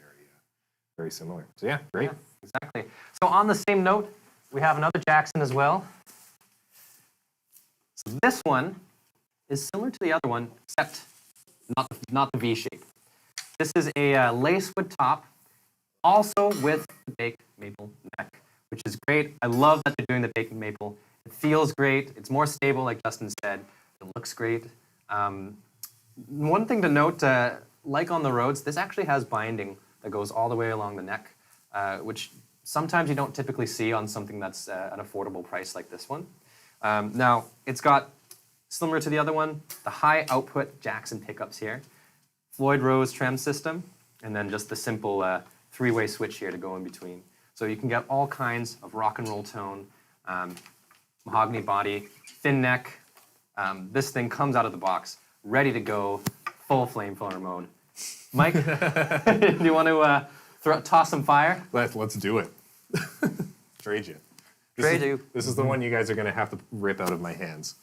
Speaker 2: very similar. So yeah, great.
Speaker 1: Yeah, exactly. So on the same note, we have another Jackson as well. So this one is similar to the other one, except not the V shape. This is a lacewood top, also with the baked maple neck, which is great. I love that they're doing the baked maple. It feels great. It's more stable, like Justin said. It looks great. One thing to note, like on the Rhodes, this actually has binding that goes all the way along the neck, which sometimes you don't typically see on something that's an affordable price like this one. Now, it's got, similar to the other one, the high output Jackson pickups here, Floyd Rose trem system, and then just the simple three-way switch here to go in between. So you can get all kinds of rock and roll tone, mahogany body, thin neck. This thing comes out of the box, ready to go, full flamethrower mode. Mike, do you want to toss some fire?
Speaker 2: Let's do it. Trade you. This is the one you guys are going to have to rip out of my hands.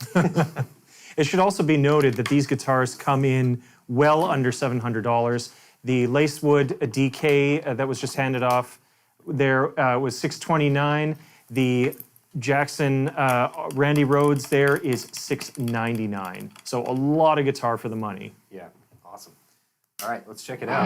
Speaker 3: It should also be noted that these guitars come in well under $700. The Lacewood DK that was just handed off there was $629. The Jackson Randy Rhodes there is $699. So a lot of guitar for the money.
Speaker 2: Yeah, awesome. All right, let's check it out.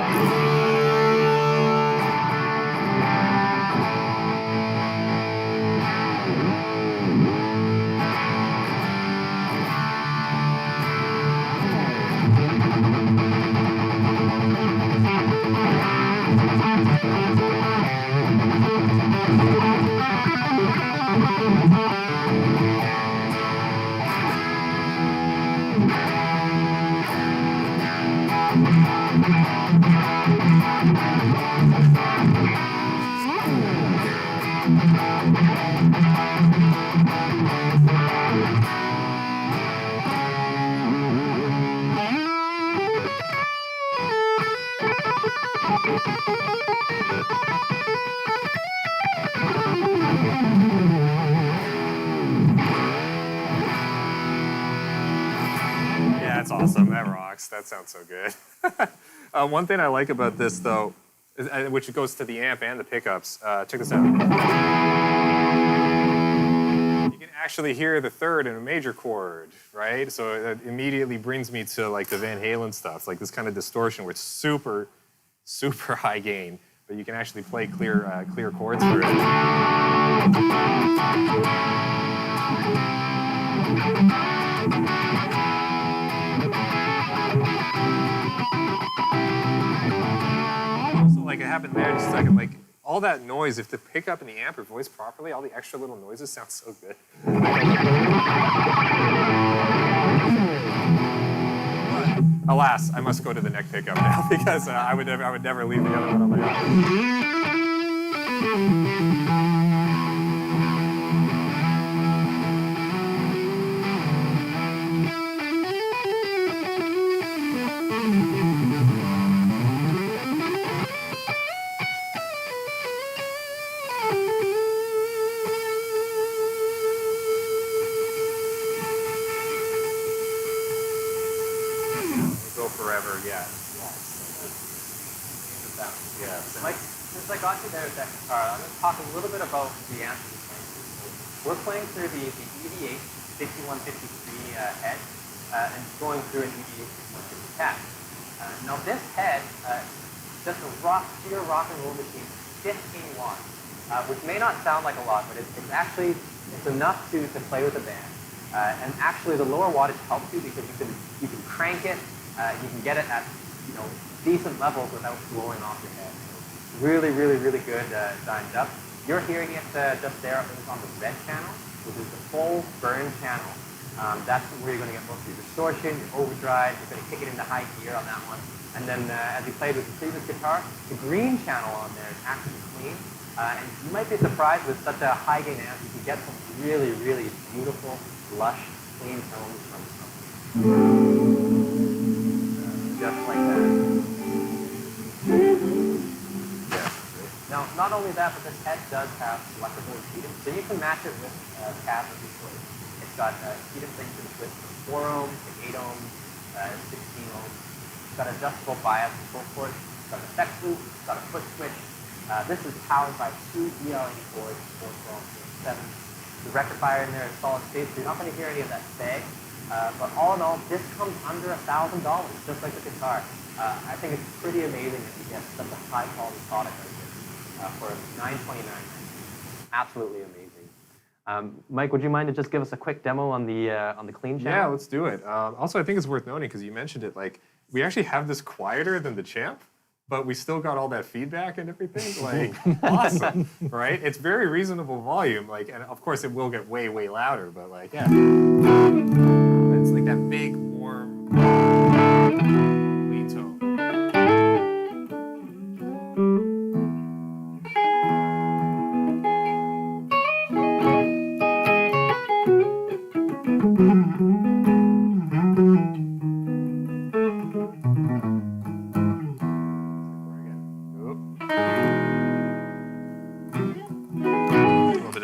Speaker 2: Yeah, that's awesome. That rocks. That sounds so good. One thing I like about this, though, which goes to the amp and the pickups, check this out. You can actually hear the third in a major chord, right? So it immediately brings me to like the Van Halen stuff, like this kind of distortion where it's super, super high gain, but you can actually play clear chords through it. Also, like it happened there just a second, like all that noise, if the pickup and the amp are voiced properly, all the extra little noises sound so good. Alas, I must go to the neck pickup now because I would never leave the other one on my own. Go forever, yeah. Yeah.
Speaker 1: Mike, since I got you there with that guitar, I'm going to talk a little bit about the amp we're playing through. So we're playing through the EDH 6153 head and going through an EDH 6150 cat. Now this head, just a pure rock and roll machine, 15 watts, which may not sound like a lot, but it's actually enough to play with a band. And actually the lower wattage helps you because you can crank it, you can get it at decent levels without blowing off your head. So really, really, really good dined up. You're hearing it just there on the red channel, which is the full burn channel. That's where you're going to get most of your distortion, your overdrive. You're going to kick it into high gear on that one. And then as you played with the previous guitar, the green channel on there is actually clean. And you might be surprised with such a high gain amp, you can get some really, really beautiful, lush, clean tones from something. Just like that. Yeah. Now, not only that, but this head does have selectable impedance, so you can match it with cabs of your choice. It's got impedance that you can switch from 4 ohms to 8 ohms, 16 ohms. It's got adjustable bias control ports. It's got an effects loop. It's got a foot switch. This is powered by 2 BLE boards, 4 12 7. The rectifier in there is solid state, so you're not going to hear any of that sag. But all in all, this comes under $1,000, just like the guitar. I think it's pretty amazing that you get such a high quality product like this for $929. Absolutely amazing. Mike, would you mind to just give us a quick demo on the clean channel?
Speaker 2: Yeah, let's do it. Also, I think it's worth noting, because you mentioned it, like, we actually have this quieter than the Champ, but we still got all that feedback and everything. Like, awesome, right? It's very reasonable volume, like, and of course it will get way, way louder, but like, yeah. It's like that big, warm, clean tone.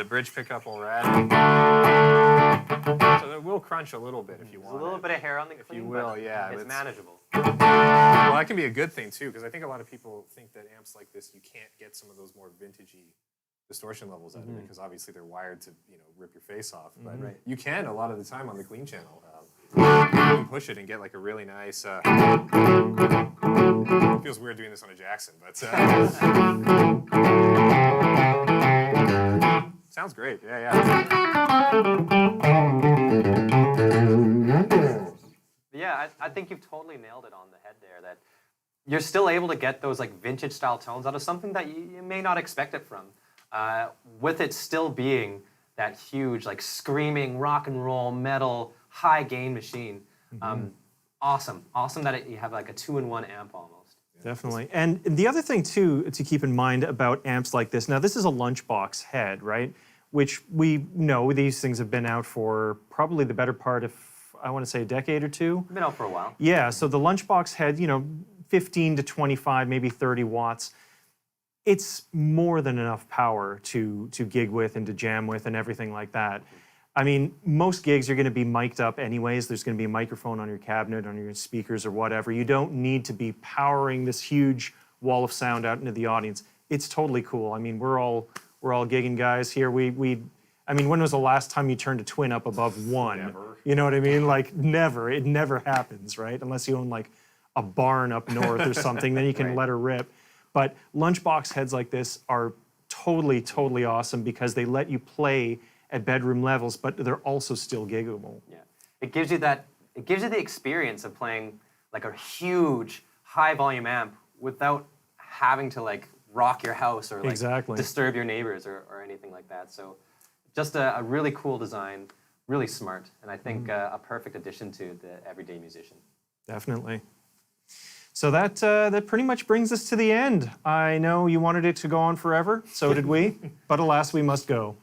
Speaker 2: Bridge pickup already. So it will crunch a little bit if you want.
Speaker 1: A little bit of hair on the clean,
Speaker 2: if you will, yeah.
Speaker 1: It's manageable.
Speaker 2: Well, that can be a good thing too, because I think a lot of people think that amps like this, you can't get some of those more vintagey distortion levels out of it, because obviously they're wired to, rip your face off. But you can a lot of the time on the clean channel. You can push it and get like a really nice. It feels weird doing this on a Jackson, but. Sounds great. Yeah.
Speaker 1: Yeah, I think you've totally nailed it on the head there. That you're still able to get those like vintage style tones out of something that you may not expect it from, with it still being that huge like screaming rock and roll metal high gain machine. Awesome that you have like a 2-in-1 amp almost.
Speaker 3: Definitely. And the other thing, too, to keep in mind about amps like this, now this is a lunchbox head, right? Which we know these things have been out for probably the better part of, I want to say, a decade or two.
Speaker 1: Been out for a while.
Speaker 3: Yeah, so the lunchbox head, 15 to 25, maybe 30 watts. It's more than enough power to gig with and to jam with and everything like that. I mean, most gigs are going to be mic'd up anyways. There's going to be a microphone on your cabinet, on your speakers or whatever. You don't need to be powering this huge wall of sound out into the audience. It's totally cool. I mean, we're all gigging guys here. I mean, when was the last time you turned a twin up above 1?
Speaker 2: Never.
Speaker 3: You know what I mean? Like, never. It never happens, right? Unless you own like a barn up north or something, then you can let her rip. But lunchbox heads like this are totally, totally awesome because they let you play at bedroom levels, but they're also still giggable.
Speaker 1: Yeah, it gives you the experience of playing like a huge high volume amp without having to like rock your house or like disturb your neighbors or anything like that. So just a really cool design, really smart, and I think a perfect addition to the everyday musician.
Speaker 3: Definitely. So that pretty much brings us to the end. I know you wanted it to go on forever, so did we, but alas, we must go.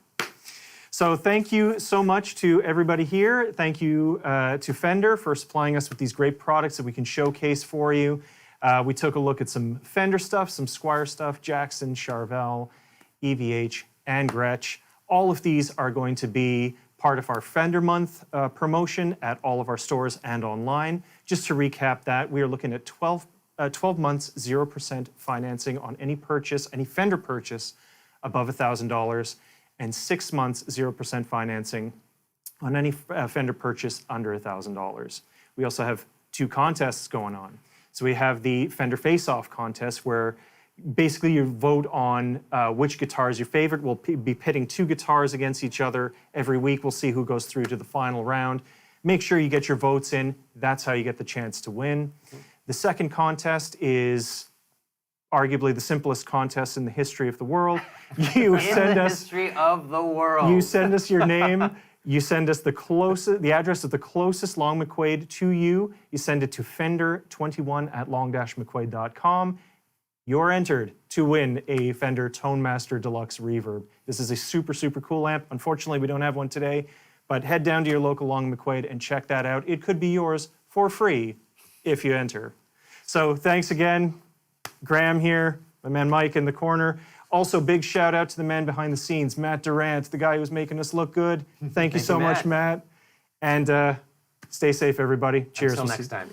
Speaker 3: So thank you so much to everybody here. Thank you to Fender for supplying us with these great products that we can showcase for you. We took a look at some Fender stuff, some Squire stuff, Jackson, Charvel, EVH, and Gretsch. All of these are going to be part of our Fender Month promotion at all of our stores and online. Just to recap that, we are looking at 12 months, 0% financing on any purchase, any Fender purchase above $1,000, and 6 months, 0% financing on any Fender purchase under $1,000. We also have 2 contests going on. So we have the Fender Face-Off contest where basically you vote on which guitar is your favorite. We'll be pitting 2 guitars against each other every week. We'll see who goes through to the final round. Make sure you get your votes in. That's how you get the chance to win. The second contest is arguably the simplest contest in the history of the world. You send us
Speaker 1: history of the world.
Speaker 3: You send us your name. You send us the address of the closest Long McQuade to you. You send it to fender21@long-mcquade.com. You're entered to win a Fender ToneMaster Deluxe Reverb. This is a super, super cool amp. Unfortunately, we don't have one today, but head down to your local Long McQuade and check that out. It could be yours for free if you enter. So thanks again. Graham here, my man Mike in the corner. Also, big shout out to the man behind the scenes, Matt Durant, the guy who's making us look good. Thank you so much, Matt. And stay safe, everybody. Cheers.
Speaker 1: Until
Speaker 3: We'll
Speaker 1: next
Speaker 3: see-
Speaker 1: time.